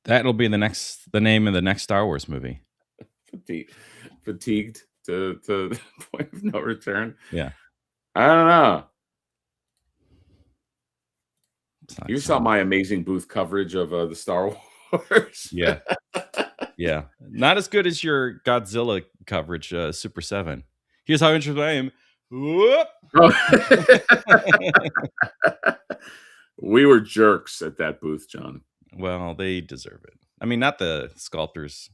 That'll be the name of the next Star Wars movie.
Fatigued to the point of no return.
Yeah.
I don't know. You saw my amazing booth coverage of the Star Wars.
Yeah. Yeah. Not as good as your Godzilla coverage, Super 7. Here's how interested I am. Whoop.
We were jerks at that booth, John.
Well, they deserve it. I mean, not the sculptors.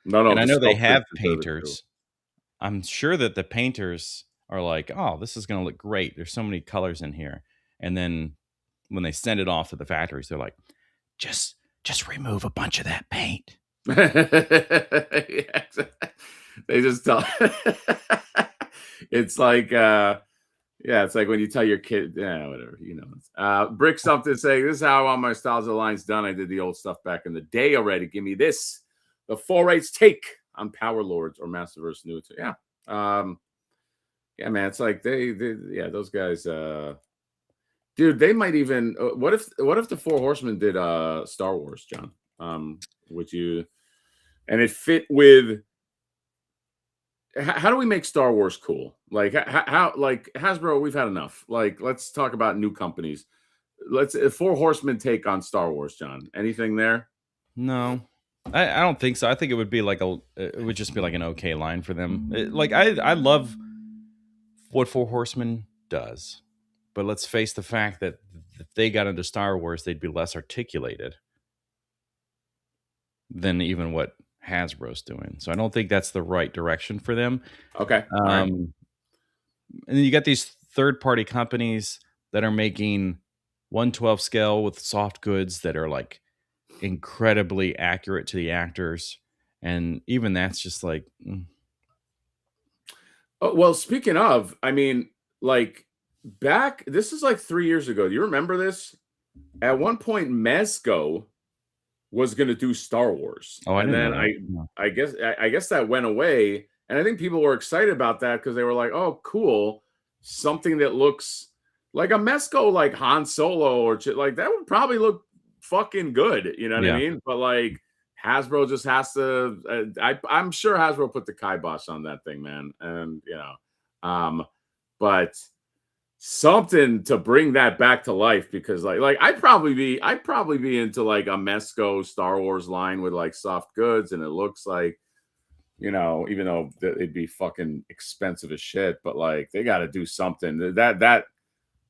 No.
And I know they have painters. I'm sure that the painters are like, oh, this is going to look great. There's so many colors in here. And then when they send it off to the factories, they're like, just remove a bunch of that paint.
Yeah, they just tell. It's like, it's like when you tell your kid, whatever, Brick something saying, this is how I want my nostalgia lines done. I did the old stuff back in the day already. Give me this, the 4/8 take on Power Lords or Masterverse New. Yeah, man. It's like those guys. Dude, they might even. What if the Four Horsemen did Star Wars, John? Would you? And it fit with. How do we make Star Wars cool? Like how like Hasbro, we've had enough. Like, let's talk about new companies. Let's Four Horsemen take on Star Wars, John. Anything there?
No, I don't think so. I think it would be it would just be like an okay line for them. I love what Four Horsemen does. But let's face the fact that if they got into Star Wars, they'd be less articulated than even what Hasbro's doing. So I don't think that's the right direction for them.
Okay.
And then you got these third-party companies that are making 1/12 scale with soft goods that are like incredibly accurate to the actors. And even that's just
Oh, well, speaking of, I mean, like, this is like 3 years ago. Do you remember this? At one point, Mezco was going to do Star Wars,
Oh, I
and
didn't
then
know that. No.
I guess that went away, and I think people were excited about that because they were like, "Oh, cool, something that looks like a Mezco, like Han Solo, or like that would probably look fucking good." You know what I
Yeah.
mean? But like Hasbro just has to. I'm sure Hasbro put the kibosh on that thing, man, and but something to bring that back to life, because like I'd probably be into like a Mezco Star Wars line with like soft goods, and it looks like, even though it'd be fucking expensive as shit, but like they got to do something. That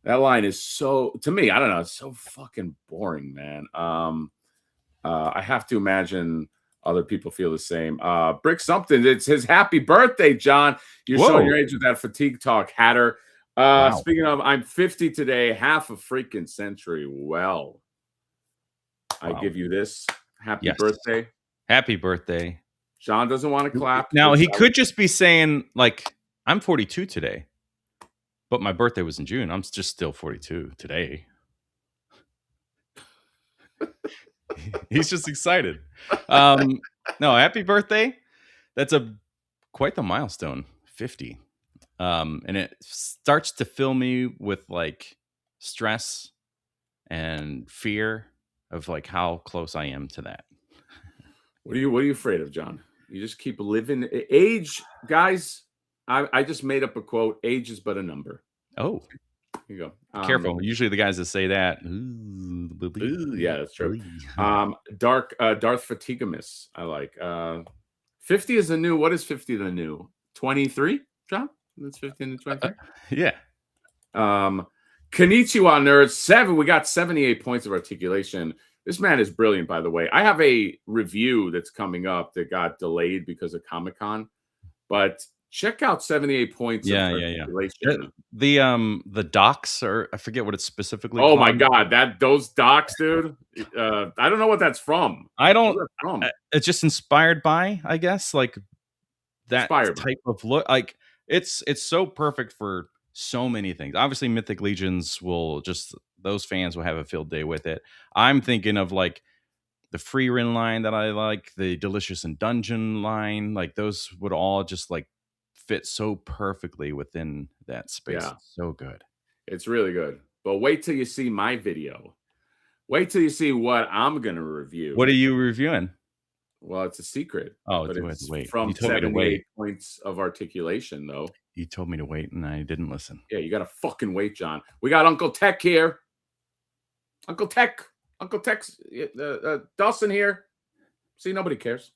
line is, so, to me, I don't know, it's so fucking boring, man. I have to imagine other people feel the same. Brick something, it's his happy birthday, John. You're showing your age with that fatigue talk, Hatter.
Wow.
Speaking of, I'm 50 today, half a freaking century. Well, I give you this. Happy birthday.
Happy birthday.
John doesn't want to clap.
Now, he could just be saying, like, I'm 42 today, but my birthday was in June. I'm just still 42 today. He's just excited. No, happy birthday. That's quite the milestone, 50. And it starts to fill me with like stress and fear of like how close I am to that.
What are you afraid of, John? You just keep living. Age, guys, I just made up a quote. Age is but a number.
Oh,
here you go.
Careful. Usually the guys that say that.
Yeah, that's true. Darth Fatigamus, I like. 50 is the new. What is 50 the new? 23, John? That's 15 to 23.
Yeah.
Konnichiwa, nerds. 7. We got 78 points of articulation. This man is brilliant, by the way. I have a review that's coming up that got delayed because of Comic-Con, but check out 78 points of articulation.
The docs are, I forget what it's specifically
called.
my
God, those docs, dude. I don't know what that's from.
It's just inspired by, I guess, like that type of look. Like it's so perfect for so many things. Obviously, Mythic Legions those fans will have a field day with it. I'm thinking of like the Freerin line that I like, the Delicious and Dungeon line. Like those would all just like fit so perfectly within that space.
Yeah.
It's so good.
It's really good. But wait till you see my video. Wait till you see what I'm going to review.
What are you reviewing?
Well, it's a secret.
Oh,
but
it's wait.
From
you told
78
me to wait.
Points of articulation, though.
You told me to wait, and I didn't listen.
Yeah, you got to fucking wait, John. We got Uncle Tech here. Uncle Tech's Dawson here. See, nobody cares.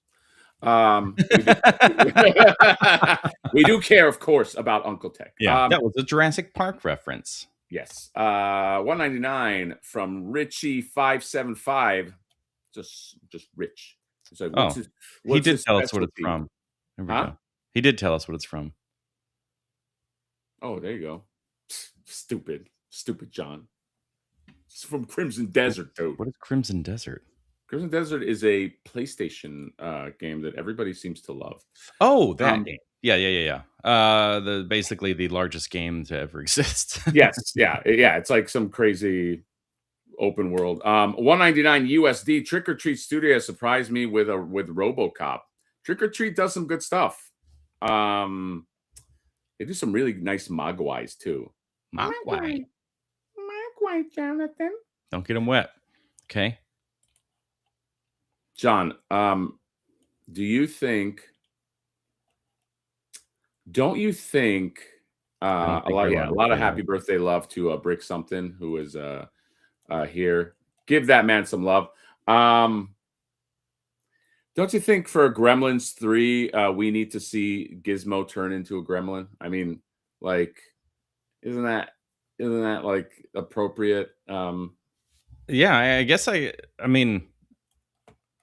We do care, of course, about Uncle Tech.
Yeah, that was a Jurassic Park reference.
Yes. 199 from Richie575. Just Rich. So
he did tell us what it's from. There we go. He did tell us what it's from.
Oh, there you go. Stupid John. It's from Crimson Desert, dude.
What is Crimson Desert?
Crimson Desert is a PlayStation game that everybody seems to love.
Oh, that game. Yeah. Basically the largest game to ever exist.
Yes. Yeah. It's like some crazy open world. 199 USD. Trick or Treat Studio surprised me with RoboCop. Trick or Treat does some good stuff. They do some really nice Mogwais too.
Mogwai,
Jonathan.
Don't get them wet. Okay.
John, don't you think a lot of happy birthday love to Brick something, who is here. Give that man some love. Don't you think for Gremlins 3 we need to see Gizmo turn into a gremlin? I mean, like, isn't that like appropriate?
Yeah, I guess I mean,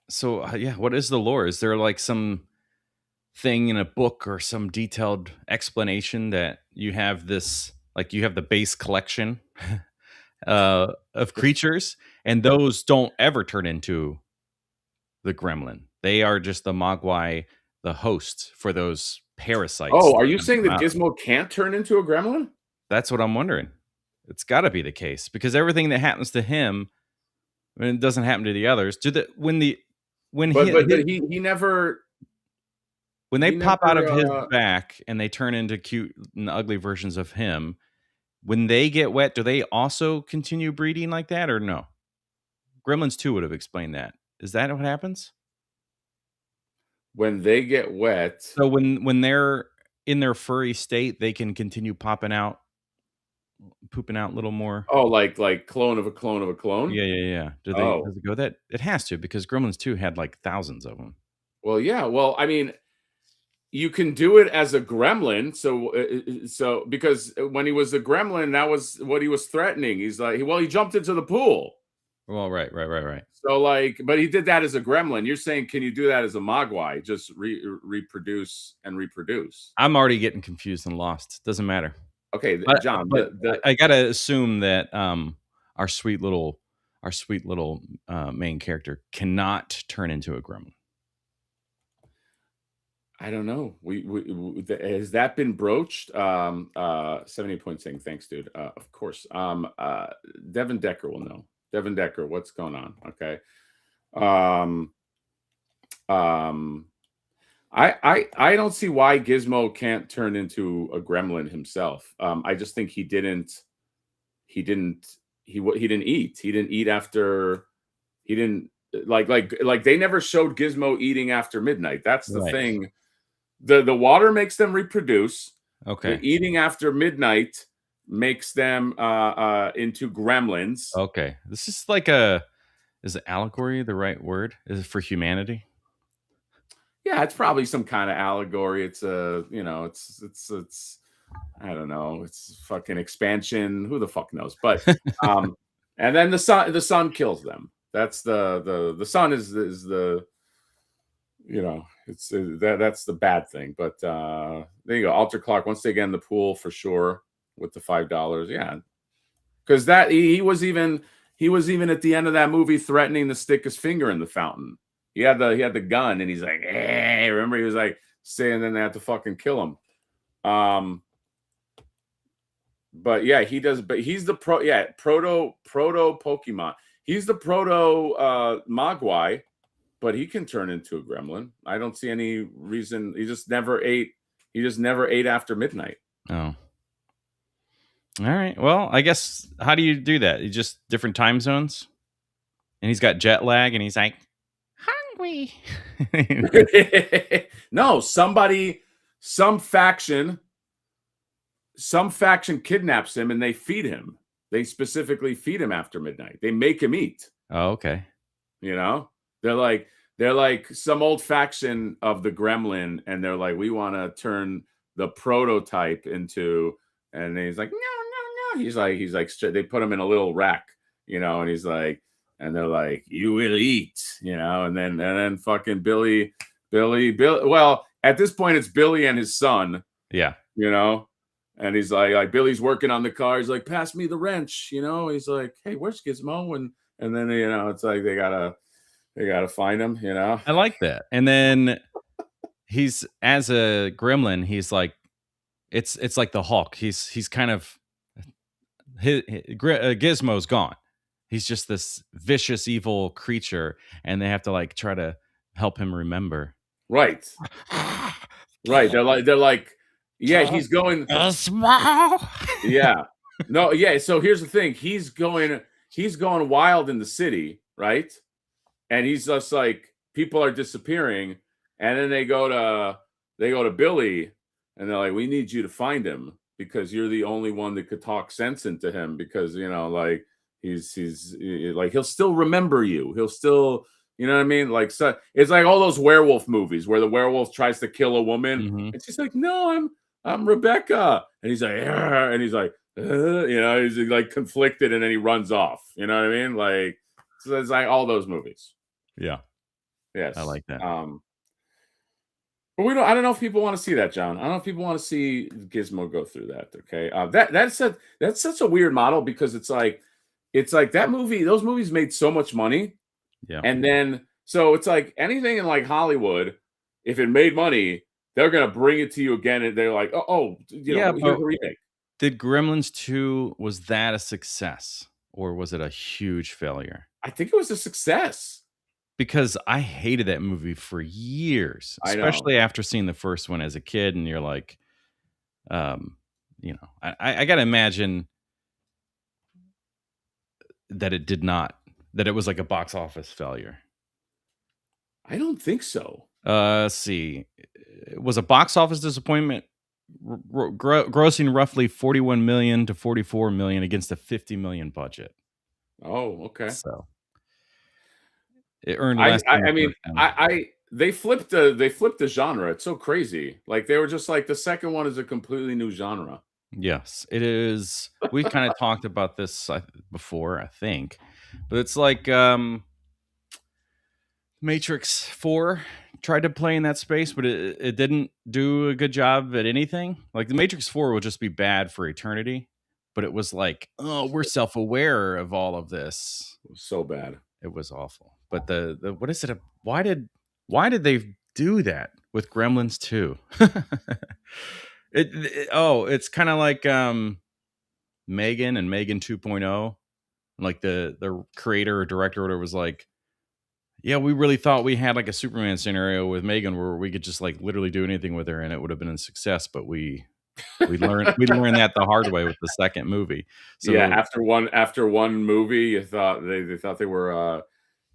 so what is the lore? Is there like some thing in a book or some detailed explanation that you have this, like you have the base collection of creatures, and those don't ever turn into the gremlin? They are just the Mogwai, the host for those parasites.
Oh, are you saying that Gizmo can't turn into a gremlin?
That's what I'm wondering. It's got to be the case because everything that happens to him, it doesn't happen to the others. When
he never
they pop out of his
uh,
back and they turn into cute and ugly versions of him, when they get wet, do they also continue breeding like that or no? Gremlins 2 would have explained that. Is that what happens?
when they get wet.
So when they're in their furry state, they can continue popping out, pooping out a little more.
Oh, like clone of a clone of a clone?
Yeah.
Oh.
Does it go that? It has to because Gremlins 2 had like thousands of them.
Well, yeah. Well, I mean, you can do it as a gremlin. So because when he was a gremlin, that was what he was threatening. He's like, well, he jumped into the pool.
Well, right.
So like, but he did that as a gremlin. You're saying, can you do that as a mogwai? Just reproduce and reproduce.
I'm already getting confused and lost. Doesn't matter.
Okay, John.
But I gotta assume that our sweet little main character cannot turn into a gremlin.
I don't know. Has that been broached? 70 point saying thanks, dude. Of course. Devin Decker will know. Devin Decker, what's going on? Okay. I don't see why Gizmo can't turn into a gremlin himself. I just think he didn't eat. He didn't eat after he didn't like they never showed Gizmo eating after midnight. That's the thing. The water makes them reproduce.
Okay.
The eating after midnight makes them into gremlins.
Okay. This is like is allegory the right word? Is it for humanity?
Yeah, it's probably some kind of allegory. It's it's I don't know. It's fucking expansion. Who the fuck knows? But and then the sun kills them. That's the sun is the it's that's the bad thing. But there you go. Alter Clark once they get in the pool for sure with the $5. Yeah, because that he was even at the end of that movie threatening to stick his finger in the fountain. He had the gun and he's like, hey, remember he was like saying then they have to fucking kill him. But yeah, he does. But he's the proto Pokemon. He's the proto Mogwai, but he can turn into a gremlin. I don't see any reason. He just never ate. He just never ate after midnight.
Oh. All right. Well, I guess how do you do that? You just different time zones? And he's got jet lag and he's like hungry.
No, some faction kidnaps him and they feed him. They specifically feed him after midnight. They make him eat.
Oh, okay.
You know? They're like some old faction of the gremlin and they're like, we want to turn the prototype into, and he's like, no. He's like they put him in a little rack, and he's like, and they're like, you will eat, and then fucking Billy. Well, at this point, it's Billy and his son.
Yeah.
And he's like Billy's working on the car. He's like, pass me the wrench. He's like, hey, where's Gizmo? And then it's like they gotta find him.
I like that. And then he's as a gremlin, he's like, it's like the Hulk. He's kind of Gizmo's gone. He's just this vicious, evil creature, and they have to like try to help him remember.
Right. Right. They're like, yeah, he's going. Yeah. No, yeah. So here's the thing. He's going wild in the city, right? And he's just like, people are disappearing, and then they go to Billy, and they're like, we need you to find him because you're the only one that could talk sense into him because like he's like he'll still remember you. He'll still, you know what I mean? Like, so it's like all those werewolf movies where the werewolf tries to kill a woman and she's like, no, I'm Rebecca, and he's like, and he's like, he's like conflicted, and then he runs off. You know what I mean? Like, so it's like all those movies.
Yeah.
Yes.
I like that.
But I don't know if people want to see that, John. I don't know if people want to see Gizmo go through that. Okay. That's such a weird model because it's like that movie, those movies made so much money.
Yeah.
And then, so it's like anything in like Hollywood, if it made money, they're going to bring it to you again. And they're like, here's a remake.
Did Gremlins 2, was that a success or was it a huge failure?
I think it was a success.
Because I hated that movie for years,
I know.
especially after seeing the first one as a kid, and you're like, um, I gotta imagine that it did not, that it was like a box office failure.
I don't think so.
Let's see. It was a box office disappointment, grossing roughly 41 million to 44 million against a 50 million budget.
Oh, okay.
So it earned
I
less
I,
than the
I mean,
first one.
I they flipped the genre. It's so crazy. Like they were just like the second one is a completely new genre.
Yes, it is. We've kind of talked about this before, I think, but it's like Matrix 4 tried to play in that space, but it didn't do a good job at anything. Like the Matrix 4 will just be bad for eternity, but it was like, oh, we're self-aware of all of this.
It was so bad.
It was awful. But the what is it? Why did they do that with Gremlins 2? It's kind of like Megan and Megan 2.0. Like the creator or director or whatever was like, yeah, we really thought we had like a Superman scenario with Megan where we could just like literally do anything with her and it would have been a success, but we learned that the hard way with the second movie.
Yeah,
So
after one movie, you thought they thought they were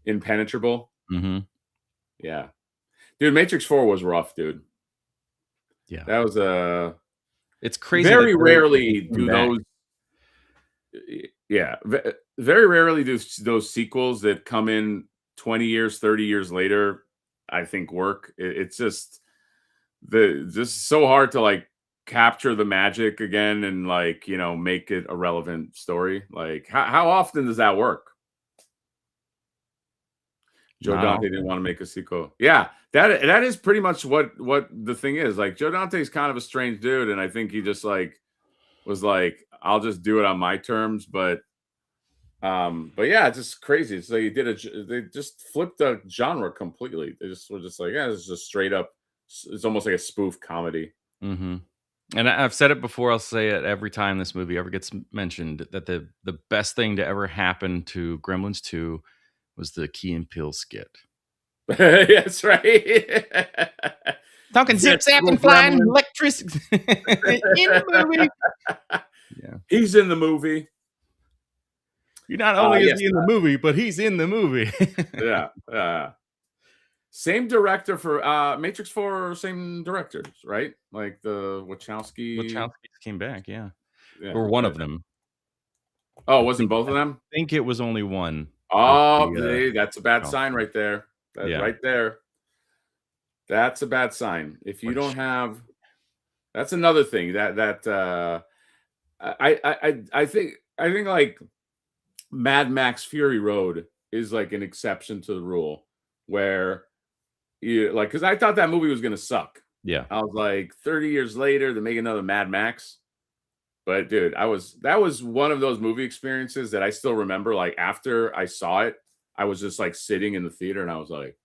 impenetrable.
mhm,
Yeah. Dude, Matrix 4 was rough, dude.
yeah.
That was a
It's crazy that
very
they're
rarely
coming
do
back.
those yeah, very rarely do those sequels that come in 20 years, 30 years later, I think work. It's just so hard to like capture the magic again and like, make it a relevant story. Like how often does that work? Joe
Not
Dante didn't
often.
want to make a sequel. Yeah, that is pretty much what the thing is. Like Joe Dante's kind of a strange dude, and I think he just like was like, I'll just do it on my terms. But yeah, it's just crazy. So they just flipped the genre completely. They just were just like, yeah, it's just straight up. It's almost like a spoof comedy.
Mhm. And I've said it before, I'll say it every time this movie ever gets mentioned, that the best thing to ever happen to Gremlins 2 was the Key and Peele skit.
That's right.
Talking zip,
Yes,
zap,
little
and flying
gremlin.
electricity in the movie.
Yeah.
He's in the movie.
Not only is
Yes,
he in the movie, but he's in the movie.
yeah. Same director for Matrix 4, same directors, right? Like the Wachowski.
Wachowskis came back, yeah.
Yeah.
Or one of them.
Oh,
I
it wasn't
think
both of
I
them?
think it was only one of
Oh,
the,
that's a bad
oh,
sign right there. That
yeah,
right there. That's a bad sign. If you don't
which
have, that's another thing I think like Mad Max Fury Road is like an exception to the rule where you like because I thought that movie was gonna suck.
yeah.
I was like 30 years later to make another Mad Max. But dude, that was one of those movie experiences that I still remember. Like after I saw it, I was just like sitting in the theater and I was like,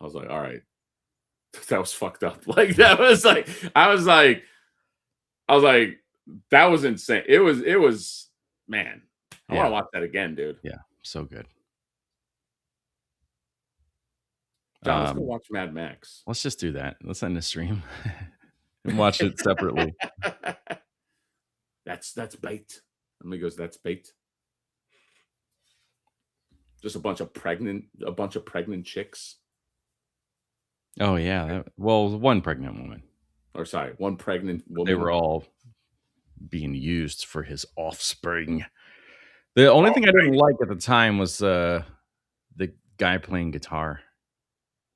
all right, that was fucked up. Like I was like, that was insane. It was man. I want
Yeah.
to watch that again, dude.
Yeah, so good.
John, let's go watch Mad Max.
Let's just do that. Let's end the stream and watch it separately.
That's bait. Amigos, that's bait. Just a bunch of pregnant chicks.
Oh yeah, well, one pregnant woman.
Or sorry, one pregnant woman.
They were all being used for his offspring. The only thing I didn't like at the time was the guy playing guitar,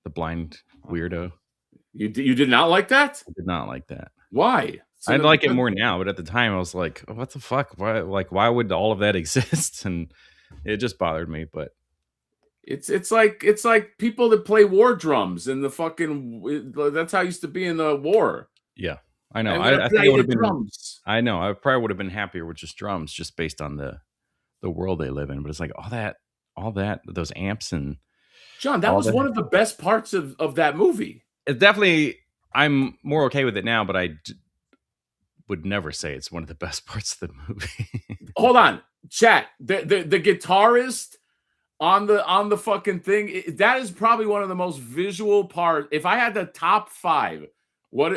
the blind weirdo.
You did not like that?
I did not like that.
Why?
I'd like it more now, but at the time I was like, "What the fuck? Why would all of that exist?" And it just bothered me. But
it's like people that play war drums in the fucking. That's how it used to be in the war.
yeah, I know.
I'm
I
gonna
think
play
it would
the
have been.
drums.
I know. I probably would have been happier with just drums, just based on the world they live in. But it's like all that, those amps and
John, that
all
was
that.
one of the best parts of that movie.
It's definitely. I'm more okay with it now, but would never say it's one of the best parts of the movie.
Hold on, chat. The guitarist on the fucking thing, that is probably one of the most visual parts. If I had the top 5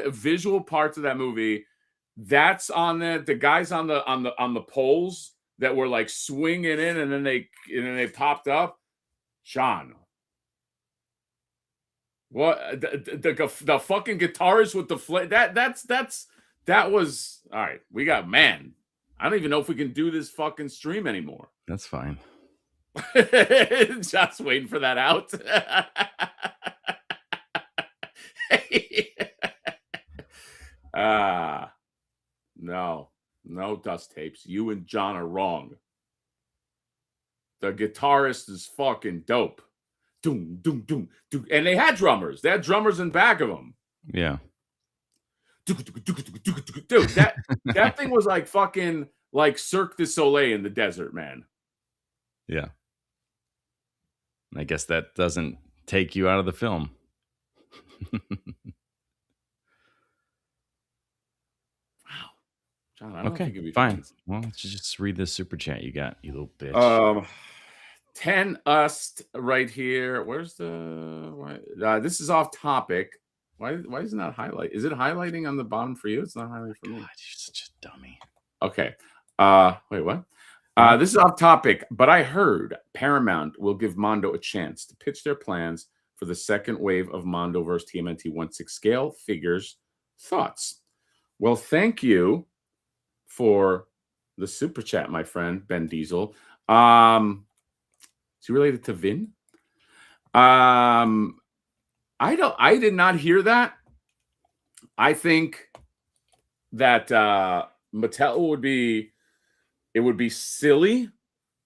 visual parts of that movie, that's on the guys on the poles that were like swinging in and then they popped up. Sean, what the fucking guitarist with the that was all right. We got, man, I don't even know if we can do this fucking stream anymore.
That's fine.
Just waiting for that out. No dust tapes. You and John are wrong. The guitarist is fucking dope. Doom, doom, doom, doom. And they had drummers. They had drummers in back of them.
Yeah.
Dude, that thing was like fucking like Cirque du Soleil in the desert, man.
Yeah. I guess that doesn't take you out of the film.
Wow. John, I don't think it'd be
fine. Well, let's just read this super chat you got, you little bitch.
10 us right here. Where's the this is off topic. Why is it not highlight? Is it highlighting on the bottom for you? It's not highlighting for me.
God, you're such a dummy.
Okay. Wait, what? This is off topic, but I heard Paramount will give Mondo a chance to pitch their plans for the second wave of Mondo versus TMNT 1/6 scale figures. Thoughts? Well, thank you for the super chat, my friend Ben Diesel. Is he related to Vin? I did not hear that. I think that Mattel would be silly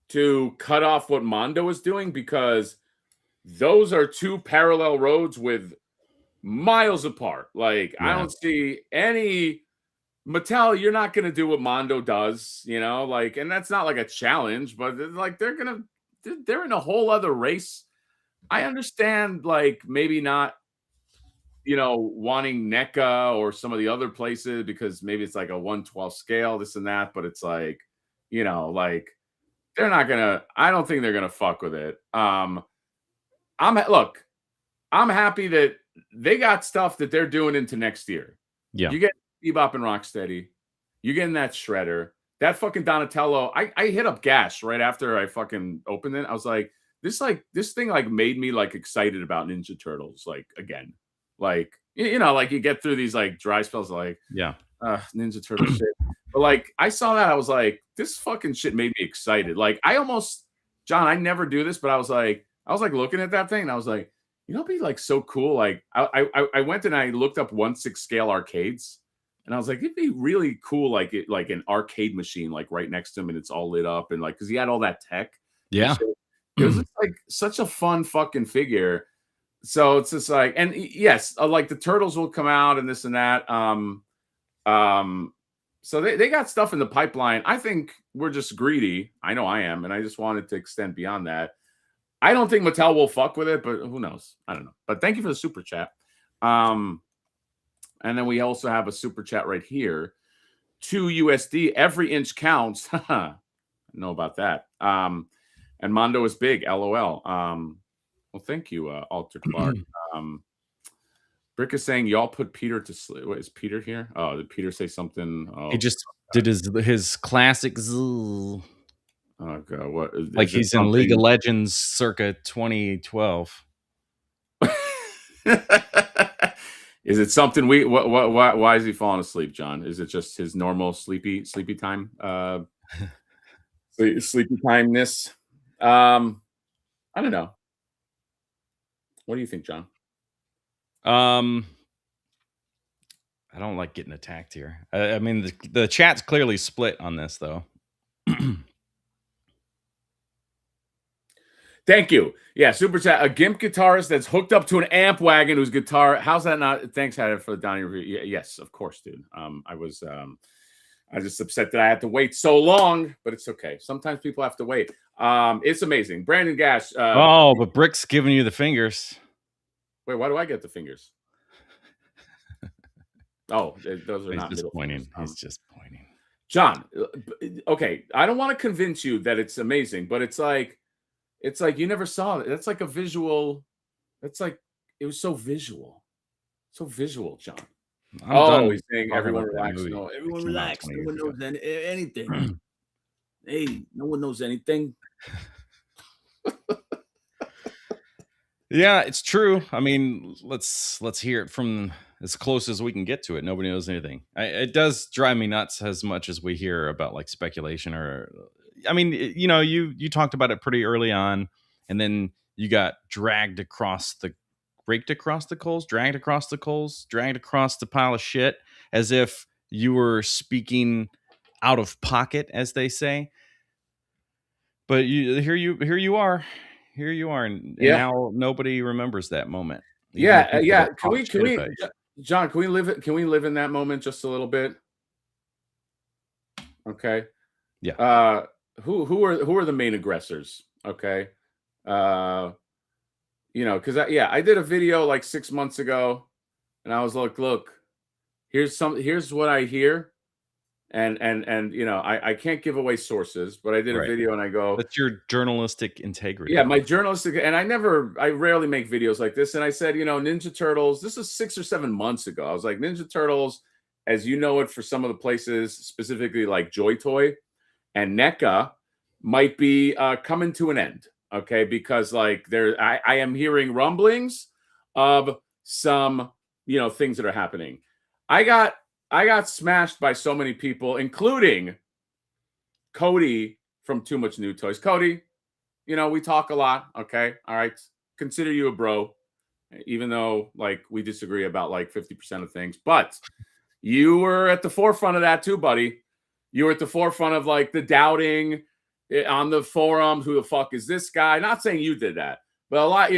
to cut off what Mondo is doing, because those are two parallel roads with miles apart. Like, I don't see any Mattel. You're not going to do what Mondo does, like, and that's not like a challenge, but like they're in a whole other race. I understand, like, maybe not, wanting NECA or some of the other places because maybe it's like a 1/12 scale, this and that, but it's like, like they're not gonna. I don't think they're gonna fuck with it. I'm happy that they got stuff that they're doing into next year.
Yeah,
you get Bebop and Rocksteady, you getting that Shredder, that fucking Donatello. I hit up Gash right after I fucking opened it. I was like, this thing like made me like excited about Ninja Turtles like again. Like, like you get through these like dry spells like Ninja Turtle shit. But like I saw that, I was like, this fucking shit made me excited. Like I almost, John, I never do this, but I was like looking at that thing and I was like, it'd be like so cool. Like I went and I looked up 1/6 scale arcades and I was like, it'd be really cool, like an arcade machine like right next to him and it's all lit up and like because he had all that tech.
Yeah.
It was like such a fun fucking figure. So it's just like, and yes, like the Turtles will come out and this and that. So they got stuff in the pipeline. I think we're just greedy. I know I am, and I just wanted to extend beyond that. I don't think Mattel will fuck with it, but who knows? I don't know. But thank you for the super chat. And then we also have a super chat right here. 2 USD. Every inch counts. I know about that. And Mondo is big. LOL. Well, thank you, Altered Clark. Brick is saying y'all put Peter to sleep. What is Peter here? Oh, did Peter say something? Oh,
he just did his classic. Oh
god, what?
Like he's in League of Legends circa 2012.
Is it something why is he falling asleep, John? Is it just his normal sleepy time? Sleepy timeness? I don't know. What do you think, John?
I don't like getting attacked here. I mean, the chat's clearly split on this, though.
Thank you. Yeah, super chat. A GIMP guitarist that's hooked up to an amp wagon whose guitar. How's that not? Thanks, Hatter, for the Donnie review. Yes, of course, dude. I was just upset that I had to wait so long, but it's okay. Sometimes people have to wait. It's amazing. Brandon Gash.
But Brick's giving you the fingers.
Wait, why do I get the fingers? Oh, those are
He's
not
just
middle fingers.
pointing. He's just pointing.
John, okay, I don't want to convince you that it's amazing, but it's like you never saw it. That's like a visual. That's like it was so visual, John.
I'm done
He's saying
talking
everyone
about that
relax.
movie
No,
that
everyone
came out
relax.
20
No
years
one
ago.
knows anything. Hey, no one knows anything.
Yeah, it's true. I mean, let's hear it from as close as we can get to it. Nobody knows anything. It does drive me nuts as much as we hear about like speculation or, I mean, you talked about it pretty early on, and then you got raked across the coals, dragged across the coals, dragged across the pile of shit, as if you were speaking out of pocket, as they say. But here you are, and
Yeah,
now nobody remembers that moment. Even the
yeah,
people
yeah.
that talk shit about you.
John? Can we live it? Can we live in that moment just a little bit? Okay.
Yeah,
Who are the main aggressors? Okay. Because I did a video like 6 months ago, and I was like, look, here's what I hear, and I can't give away sources, but I did a
right.
video and I go,
That's your journalistic integrity.
yeah, my journalistic, and I rarely make videos like this, and I said, Ninja Turtles. This is 6 or 7 months ago. I was like, Ninja Turtles, as you know it, for some of the places, specifically like Joy Toy and NECA, might be coming to an end. Okay, because like I am hearing rumblings of some things that are happening. I got smashed by so many people, including Cody from Too Much New Toys. Cody, we talk a lot. Okay, all right, consider you a bro, even though like we disagree about like 50% of things. But you were at the forefront of that too, buddy. You were at the forefront of like the doubting on the forums. Who the fuck is this guy? Not saying you did that, but a lot,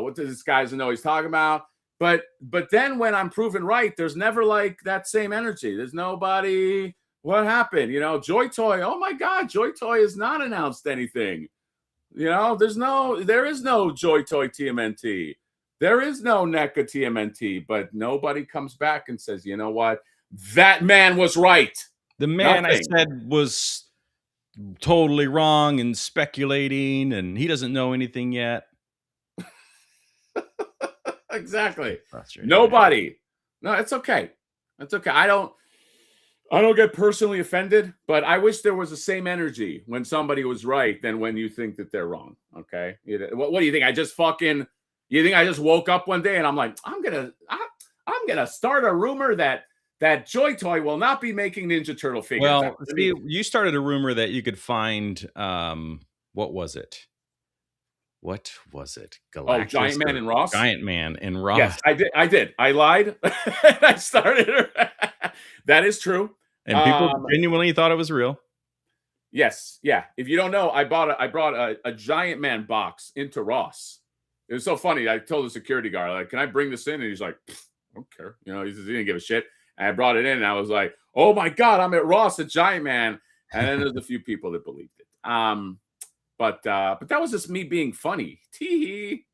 what does this guy know he's talking about? But then when I'm proven right, there's never like that same energy. There's nobody. What happened? Joy Toy. Oh my God, Joy Toy has not announced anything. There is no Joy Toy TMNT. There is no NECA TMNT, but nobody comes back and says, you know what? That man was right.
The man
Nothing.
I said was totally wrong and speculating, and he doesn't know anything yet.
Exactly.
Nobody.
Man. No, it's okay. It's okay. I don't get personally offended, but I wish there was the same energy when somebody was right than when you think that they're wrong. Okay. What do you think? You think I just woke up one day and I'm like, I'm gonna start a rumor that Joy Toy will not be making Ninja Turtle figures.
Well, see, you started a rumor that you could find what was it? Galactus,
Giant Man and Ross?
Giant Man and Ross.
Yes, I did. I lied. I started. That is true.
And people genuinely thought it was real.
Yes. Yeah. If you don't know, I brought a Giant Man box into Ross. It was so funny. I told the security guard, like, can I bring this in? And he's like, I don't care. He didn't give a shit. And I brought it in and I was like, oh my God, I'm at Ross, a Giant Man. And then there's a few people that believed it. But that was just me being funny. Tee.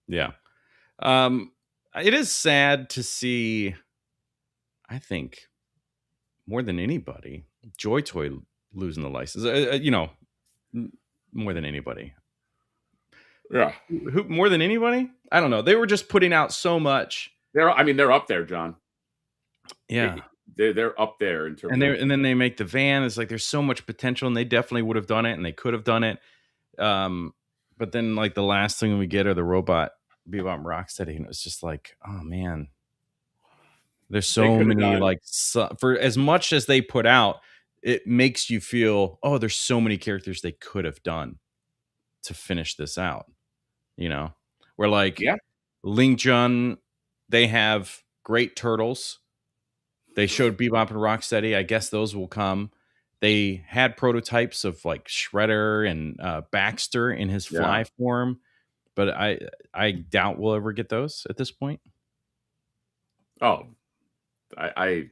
Yeah. It is sad to see, I think, more than anybody, Joy Toy losing the license. More than anybody.
Yeah.
Who more than anybody? I don't know. They were just putting out so much.
They're up there, John.
Yeah.
They're up there in terms
and then they make the van. It's like there's so much potential, and they definitely would have done it, and they could have done it. But then like the last thing we get are the robot Bebop and Rocksteady, and it's just like, oh man, there's so many for as much as they put out, it makes you feel, oh, there's so many characters they could have done to finish this out. Where like Ling Jun, they have great turtles. They showed Bebop and Rocksteady. I guess those will come. They had prototypes of like Shredder and Baxter in his fly form, but I doubt we'll ever get those at this point.
Oh, I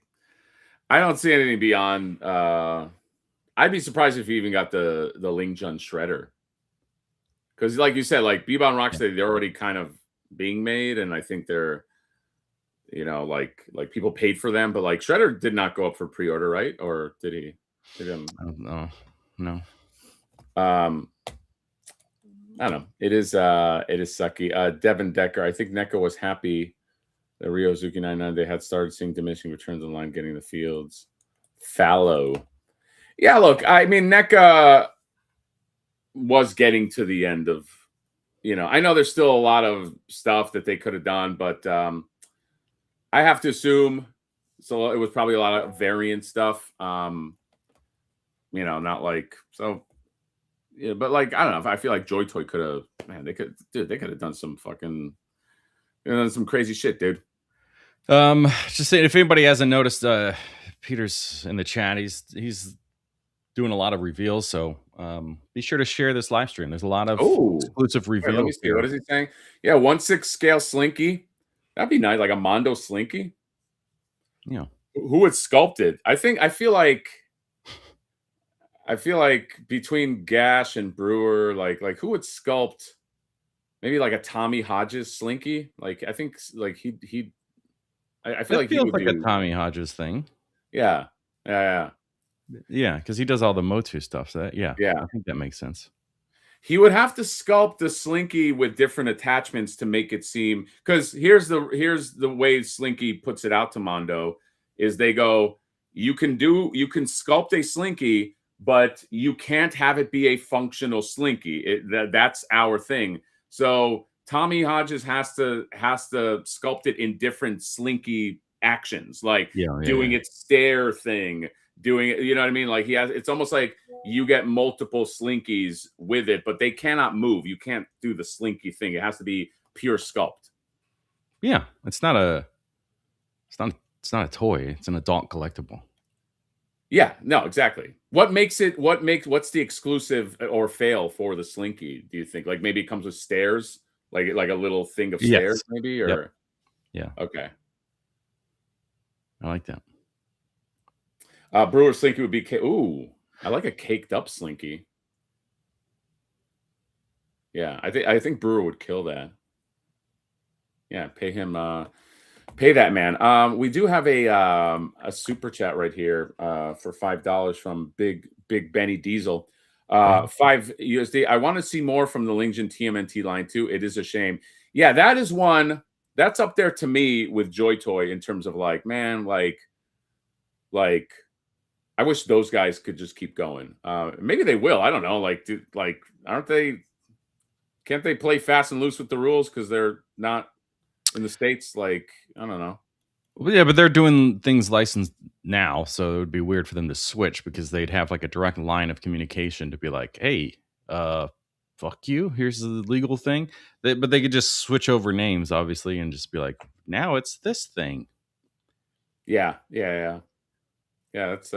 don't see anything beyond. I'd be surprised if you even got the Ling Jun Shredder, because like you said, like Bebop and Rocksteady, they're already kind of being made, and I think they're like people paid for them, but like Shredder did not go up for pre-order, right? Or did he? Did him?
I don't know. No.
I don't know. It is sucky. Devin Decker. I think NECA was happy that Ryozuki 99 they had started seeing diminishing returns on line getting the fields. Fallow. Yeah, look, I mean NECA was getting to the end of, I know there's still a lot of stuff that they could have done, but I have to assume so it was probably a lot of variant stuff. Not like so. Yeah, but like I don't know. I feel like Joy Toy could have, man. They could have done some fucking, some crazy shit, dude.
Just saying, if anybody hasn't noticed, Peter's in the chat. He's doing a lot of reveals, so be sure to share this live stream. There's a lot of exclusive reveals.
Let me see. What is he saying? Yeah, 1/6 scale Slinky. That'd be nice, like a Mondo Slinky.
Yeah.
Who would sculpt it? I feel like between Gash and Brewer, like who would sculpt? Maybe like a Tommy Hodges Slinky. Like I think like he. I feel like he would
like a Tommy Hodges thing.
Yeah,
because he does all the Motu stuff. So I think that makes sense.
He would have to sculpt the Slinky with different attachments to make it seem. Because here's the way Slinky puts it out to Mondo is they go, you can sculpt a Slinky, but you can't have it be a functional Slinky. That's our thing. So Tommy Hodges has to sculpt it in different Slinky actions, like doing its stare thing, doing it, you know what I mean? Like it's almost like you get multiple Slinkies with it, but they cannot move. You can't do the Slinky thing. It has to be pure sculpt.
Yeah, it's not a toy. It's an adult collectible.
Yeah, no, exactly. What's the exclusive or fail for the Slinky, do you think? Like maybe it comes with stairs, like a little thing of stairs, maybe, or
yeah.
Okay.
I like that.
Brewer Slinky would be ooh, I like a caked up Slinky. Yeah, I think Brewer would kill that. Yeah, pay him pay that man. We do have a super chat right here for $5 from Big Benny Diesel. 5 USD. I want to see more from the Lingjin TMNT line too. It is a shame. Yeah, that is one that's up there to me with Joy Toy in terms of like, man, like I wish those guys could just keep going. Maybe they will. I don't know. Like, aren't they? Can't they play fast and loose with the rules because they're not in the States? Like, I don't know.
Well, yeah, but they're doing things licensed now, so it would be weird for them to switch because they'd have like a direct line of communication to be like, "Hey, fuck you. Here's the legal thing." But they could just switch over names, obviously, and just be like, "Now it's this thing."
Yeah. That's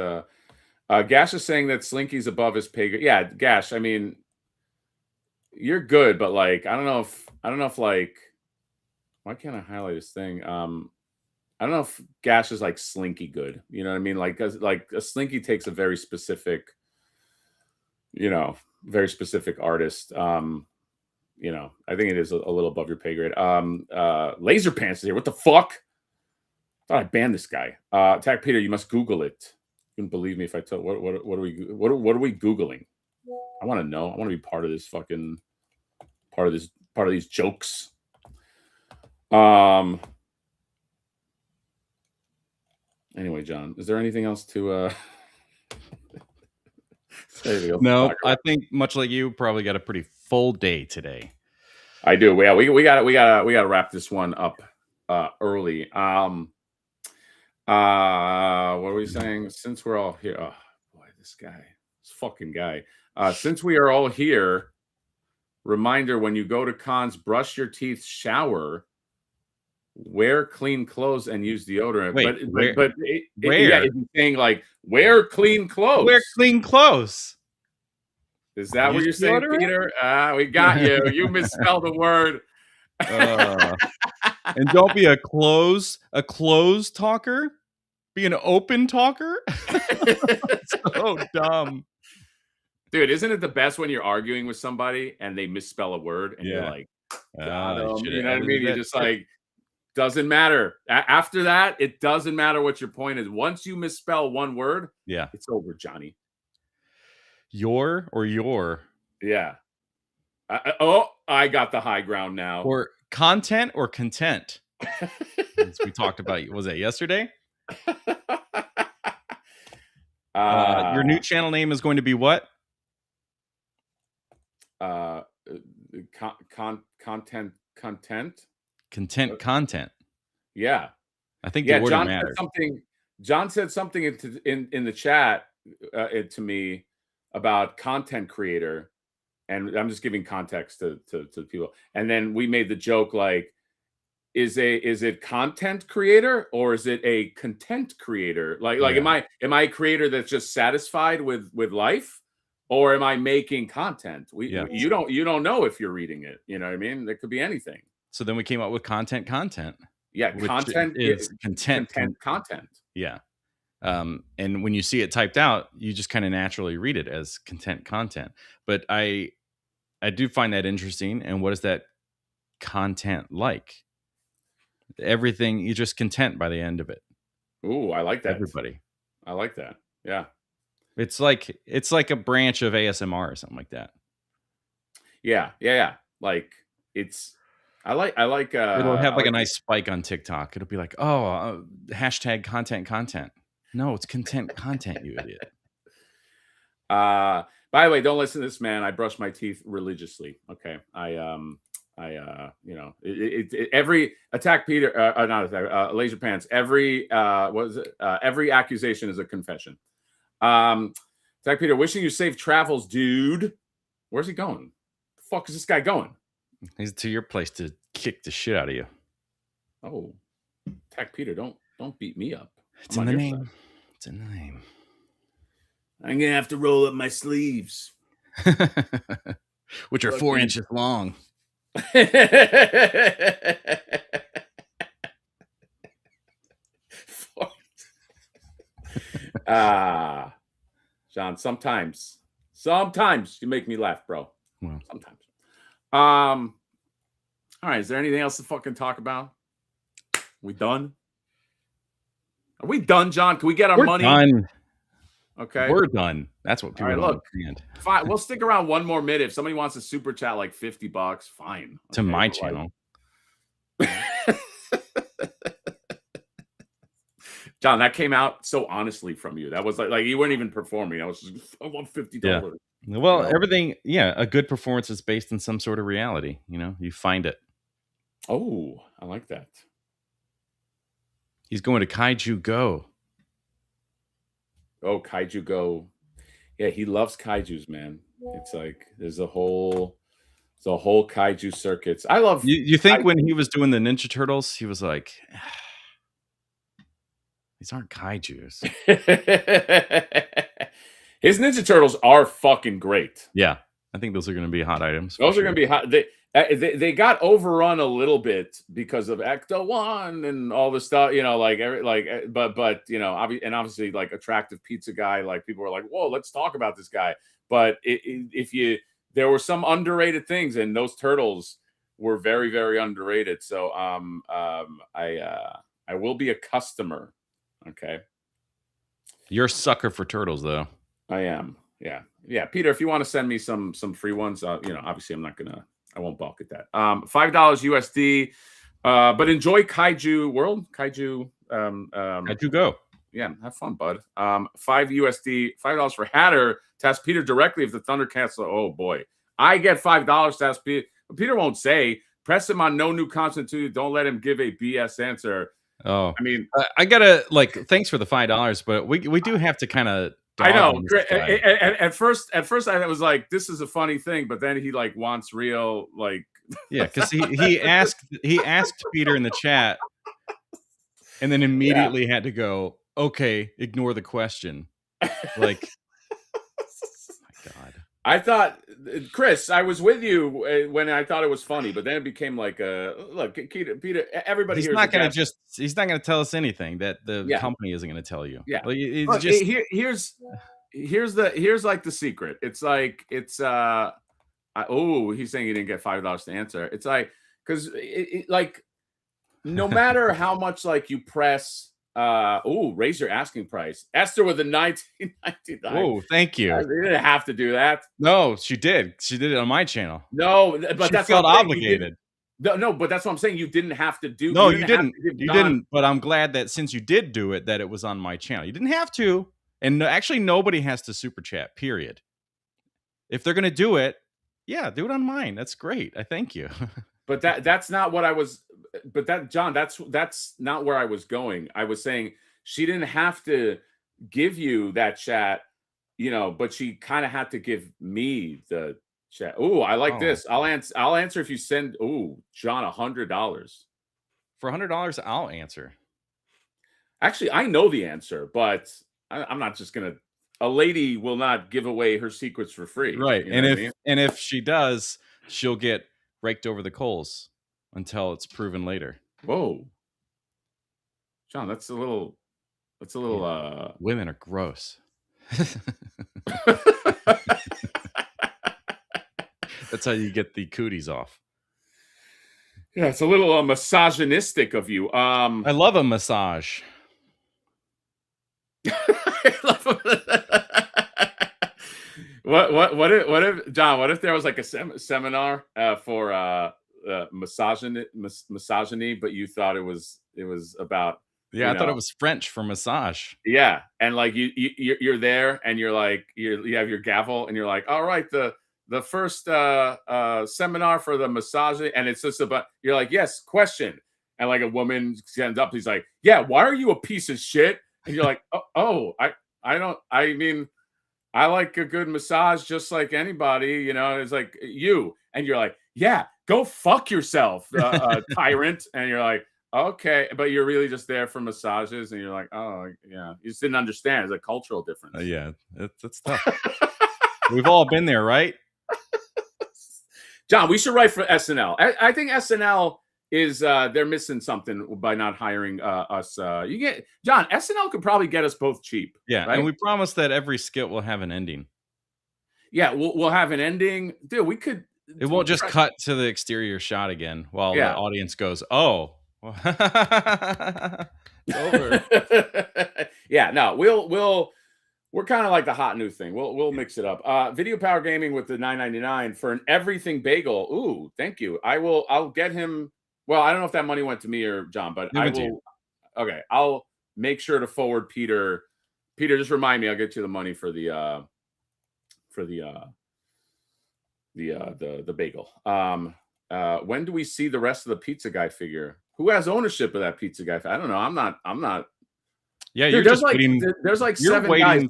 Gash is saying that Slinky's above his pay grade. Yeah, Gash. I mean, you're good, but like, I don't know if like, why can't I highlight this thing? I don't know if Gash is like Slinky good. You know what I mean? Like a Slinky takes a very specific, artist. I think it is a little above your pay grade. Laser Pants is here. What the fuck? I thought I banned this guy. Attack Peter, you must Google it. You wouldn't believe me if I told. What are we Googling? I want to know. I want to be part of this fucking part of these jokes. Anyway, John, is there anything else to
No, I think much like you, probably got a pretty full day today.
I do. Yeah, we gotta wrap this one up early. What are we saying? Since we're all here, oh boy, this fucking guy. Since we are all here, reminder: when you go to cons, brush your teeth, shower, wear clean clothes, and use deodorant.
Wait,
but it's saying like wear clean clothes.
Wear clean clothes.
Is that what you're saying, Peter? We got you. You misspelled the word.
And don't be a closed talker. Be an open talker. So dumb.
Dude, isn't it the best when you're arguing with somebody and they misspell a word and you're like, you know what I mean? You're just like, Doesn't matter. After that, it doesn't matter what your point is. Once you misspell one word,
Yeah.
it's over, Johnny.
Your or your?
Yeah. I got the high ground now.
Or content or content? As we talked about, was that yesterday? Your new channel name is going to be what?
Content.
Content.
Yeah.
I think the order
John
matters.
John said something in the chat to me about content creator, and I'm just giving context to people. And then we made the joke like, is it content creator or is it a content creator? Like
Yeah.
am I a creator that's just satisfied with life, or am I making content? You don't know if you're reading it. You know what I mean? It could be anything.
So then we came up with content.
Yeah, content
is content.
Content.
Yeah. And when you see it typed out, you just kind of naturally read it as content. But I do find that interesting. And what is that content like? Everything, you're just content by the end of it.
Ooh, I like that.
Everybody.
I like that. Yeah.
It's like a branch of ASMR or something like that.
Yeah. Like it's I like
it'll have like a nice spike on TikTok. It'll be like, hashtag content. No, it's content, you idiot.
By the way, don't listen to this man. I brush my teeth religiously. Okay. Every attack Peter, not attack, laser pants. Every every accusation is a confession. Attack Peter, wishing you safe travels, dude. Where's he going? The fuck is this guy going?
He's to your place to kick the shit out of you.
Oh, Attack Peter, don't beat me up.
It's in the name. It's in the name.
I'm gonna have to roll up my sleeves,
which are 4 inches long.
John, sometimes you make me laugh, bro.
Well,
sometimes. All right, is there anything else to fucking talk about? We done? Are we done, John? Can we get our money?
Done.
Okay,
we're done. That's what people don't understand.
Fine, we'll stick around one more minute. If somebody wants to super chat like $50, fine.
To my channel.
John, that came out so honestly from you. That was like you weren't even performing. I was just, I want $50.
Yeah. Well, everything, a good performance is based in some sort of reality. You find it.
Oh, I like that.
He's going to Kaiju Go.
Oh, Kaiju Go. Yeah, he loves kaijus, man. It's like there's a whole kaiju circuits. I love.
You think when he was doing the Ninja Turtles, he was like, these aren't kaijus.
His Ninja Turtles are fucking great.
Yeah, I think those are going to be hot items.
Those are going to be hot. They got overrun a little bit because of Ecto 1 and all the stuff, but obviously like attractive pizza guy, like people were like, whoa, let's talk about this guy. But there were some underrated things, and those turtles were very, very underrated. So I will be a customer. Okay.
You're a sucker for turtles, though.
I am. Yeah. Peter, if you want to send me some free ones, obviously I won't balk at that. $5 USD. But enjoy Kaiju World. Kaiju
Go.
Yeah, have fun, bud. $5 USD, $5 for Hatter to ask Peter directly if the Thundercats. Oh boy. I get $5 to ask Peter. But Peter won't say. Press him on no new content too. Don't let him give a BS answer.
Oh,
I mean,
I gotta thanks for the $5, but we do have to kind of.
I know. At first, I was like, "This is a funny thing," but then he wants real
Yeah, because he asked Peter in the chat, and then immediately had to go. Okay, ignore the question. My God.
I thought, Chris, I was with you when I thought it was funny, but then it became like look, Peter. Everybody
he's not going to tell us anything that the company isn't going to tell you.
Yeah,
it's
just here's like the secret. It's like he's saying he didn't get $5 to answer. It's like because no matter how much like you press, raise your asking price. Esther with the 1999.
Whoa, thank you.
You didn't have to do that.
No, she did. She did it on my channel.
No, but
She
that's
felt
what I'm saying.
obligated.
No, but that's what I'm saying. You didn't have to do.
No, you
have to
didn't.
give
You
John-
didn't. But I'm glad that since you did do it, that it was on my channel. You didn't have to. And actually, nobody has to super chat. Period. If they're gonna do it, yeah, do it on mine. That's great. I thank you.
But that's not what I was. But that, John, that's not where I was going. I was saying she didn't have to give you that chat, but she kind of had to give me the chat. Oh, I like this. I'll answer if you send. Oh, John, $100.
For $100, I'll answer.
Actually, I know the answer, but I'm not just gonna. A lady will not give away her secrets for free,
right?
You know
And
what I mean?
and if she does, she'll get raked over the coals until it's proven later.
Whoa, John, that's a little.
Women are gross. That's how you get the cooties off.
Yeah, it's a little misogynistic of you.
I love a massage.
What if John? What if there was like a seminar for misogyny, but you thought it was about
Yeah, I thought it was French for massage.
Yeah, and like you're there, and you're like you have your gavel, and you're like, all right, the first seminar for the massage, and it's just about you're like, yes, question, and like a woman stands up, he's like, yeah, why are you a piece of shit? And you're like, I mean, I like a good massage just like anybody, it's like you, and you're like, yeah, go fuck yourself, tyrant, and you're like, okay, but you're really just there for massages, and you're like, oh yeah, you just didn't understand. It's a cultural difference.
Yeah, that's tough. We've all been there, right?
John, we should write for SNL. I think SNL is they're missing something by not hiring us. You get John. SNL could probably get us both cheap.
Yeah,
right?
And we promise that every skit will have an ending.
Yeah, we'll have an ending, dude. We could.
It won't just cut to the exterior shot again while the audience goes, "Oh." Over.
Yeah, no, we're kind of like the hot new thing. We'll mix it up. Video Power Gaming with the $9.99 for an everything bagel. Ooh, thank you. I'll get him. Well, I don't know if that money went to me or John, but I will. Okay, I'll make sure to forward Peter. Peter, just remind me. I'll get you the money for the bagel. When do we see the rest of the Pizza Guy figure? Who has ownership of that Pizza Guy? I don't know. I'm not.
Yeah, you're just waiting.
There's like seven guys.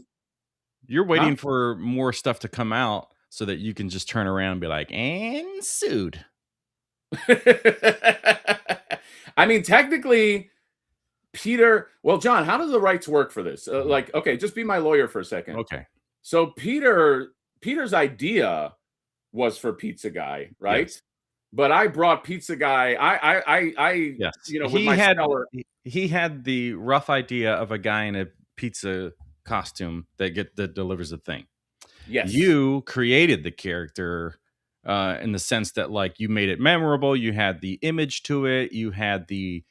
You're waiting for more stuff to come out so that you can just turn around and be like, and sued.
I mean, technically, Peter. Well, John, how does the rights work for this? Okay, just be my lawyer for a second.
Okay.
So Peter's idea was for Pizza Guy, right?
Yes.
But I brought Pizza Guy.
Yes.
With my seller.
He had the rough idea of a guy in a pizza costume that delivers the thing.
Yes.
You created the character in the sense that like you made it memorable. You had the image to it. You had the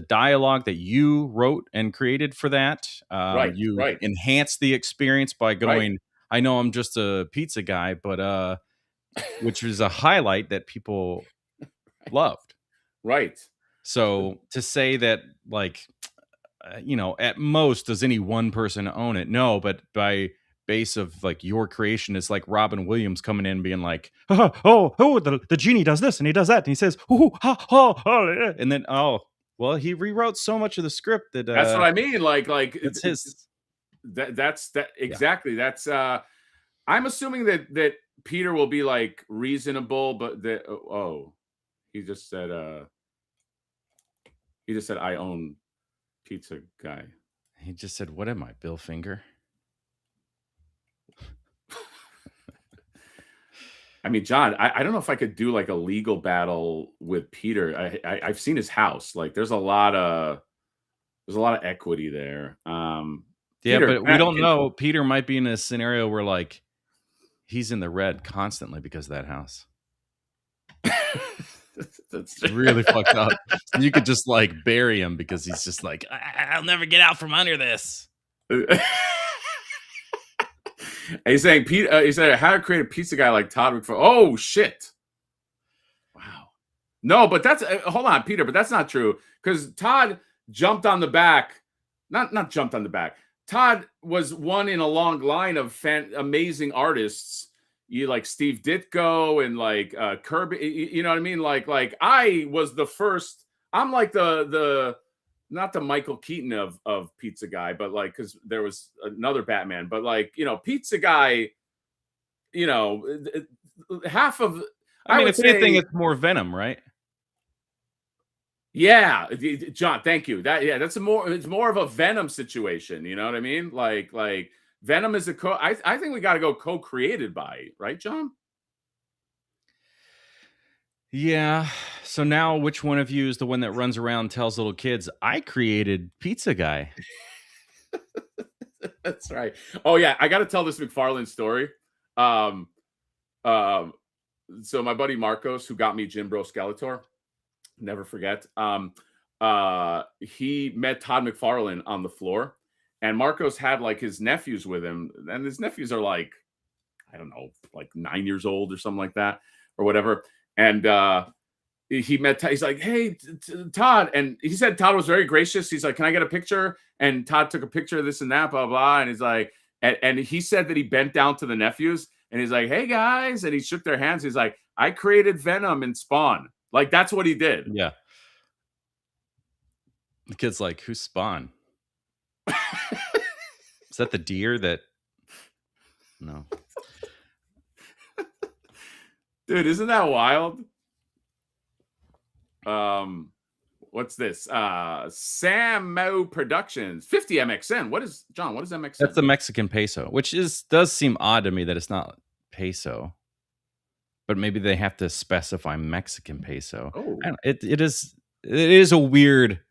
dialogue that you wrote and created for that. You enhanced the experience by going, I know I'm just a pizza guy, but which was a highlight that people loved.
Right.
So to say that like, at most, does any one person own it? No, but by base of like your creation, it's like Robin Williams coming in being like, the genie does this and he does that. And he says, and then, well, he rewrote so much of the script that
that's what I mean. Like
it's his.
That's exactly. Yeah. That's I'm assuming that Peter will be like reasonable, but he just said I own Pizza Guy.
He just said, what am I, Bill Finger?
I mean, John, I don't know if I could do like a legal battle with Peter. I've seen his house. Like there's a lot of equity there.
Peter, but we don't know. Peter might be in a scenario where like he's in the red constantly because of that house.
That's
really fucked up. So you could just like bury him because he's just like, I'll never get out from under this.
He's saying he said how to create a pizza guy like Todd McFarlane. Oh shit! Wow. No, but that's hold on, Peter. But that's not true because Todd jumped on the back. Not jumped on the back. Todd was one in a long line of amazing artists. You like Steve Ditko and like Kirby. You know what I mean? Like I was the first. I'm like the not the Michael Keaton of Pizza Guy, but like because there was another Batman, but like Pizza Guy, half of.
I mean,
would
if anything,
say,
it's more Venom, right?
Yeah, John, thank you. It's more of a Venom situation. You know what I mean? Like Venom is I think we got to go co-created by, right, John?
Yeah. So now, which one of you is the one that runs around and tells little kids, I created Pizza Guy?
That's right. Oh yeah, I got to tell this McFarlane story. So my buddy Marcos, who got me Jim Bro Skeletor, never forget. He met Todd McFarlane on the floor, and Marcos had like his nephews with him, and his nephews are like, I don't know, like 9 years old or something like that, or whatever. And he met Todd. He's like, hey, Todd. And he said Todd was very gracious. He's like, can I get a picture? And Todd took a picture of this and that, blah, blah. And he's like, and he said that he bent down to the nephews and he's like, hey, guys. And he shook their hands. He's like, I created Venom and Spawn. Like, that's what he did.
Yeah. The kid's like, who's Spawn? Is that the deer that... No.
Dude, isn't that wild? What's this? Samo Productions, 50 MXN. What is MXN?
That's the Mexican peso, which does seem odd to me that it's not peso. But maybe they have to specify Mexican peso.
Oh.
It is a weird,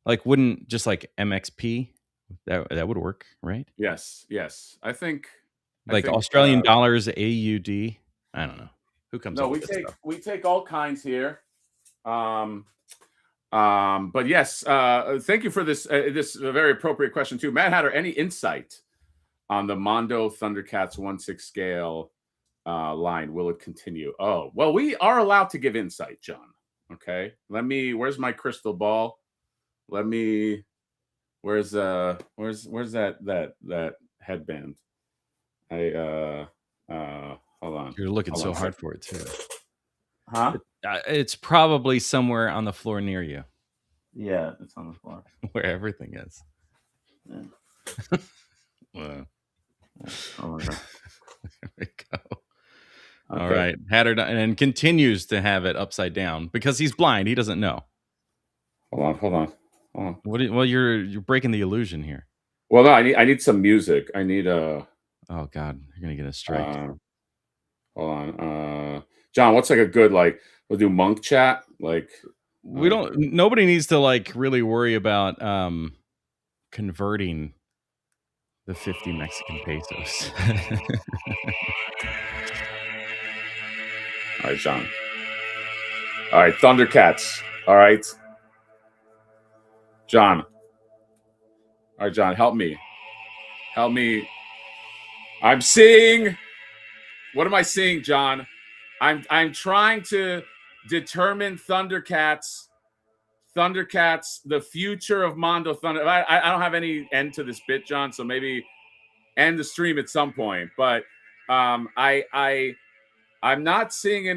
like, wouldn't just like MXP that would work, right?
Yes. I think
Australian dollars, AUD. I don't know. Who comes up with this stuff?
We take all kinds here. But yes, thank you for this very appropriate question too. Mad Hatter, any insight on the Mondo Thundercats 1/6 scale line? Will it continue? Oh, well, we are allowed to give insight, John. Okay. Where's my crystal ball? Where's that headband? Hold on.
You're looking so hard for it too.
Huh?
It's probably somewhere on the floor near you.
Yeah, it's on the floor.
Where everything is.
Yeah.
Well.
Oh my God.
There we go.
Okay.
All right. Hatter and continues to have it upside down because he's blind. He doesn't know.
Hold on.
Well, you're breaking the illusion here.
Well, no, I need some music. I need a.
Oh God, you're gonna get a strike.
Hold on, John. What's like a good we'll do monk chat like.
We don't. Nobody needs to like really worry about converting the 50 Mexican pesos.
All right, John. All right, Thundercats. All right, John. All right, John, help me. I'm seeing. What am I seeing, John? I'm trying to determine Thundercats, the future of Mondo Thunder. I don't have any end to this bit, John, so maybe end the stream at some point. But I'm not seeing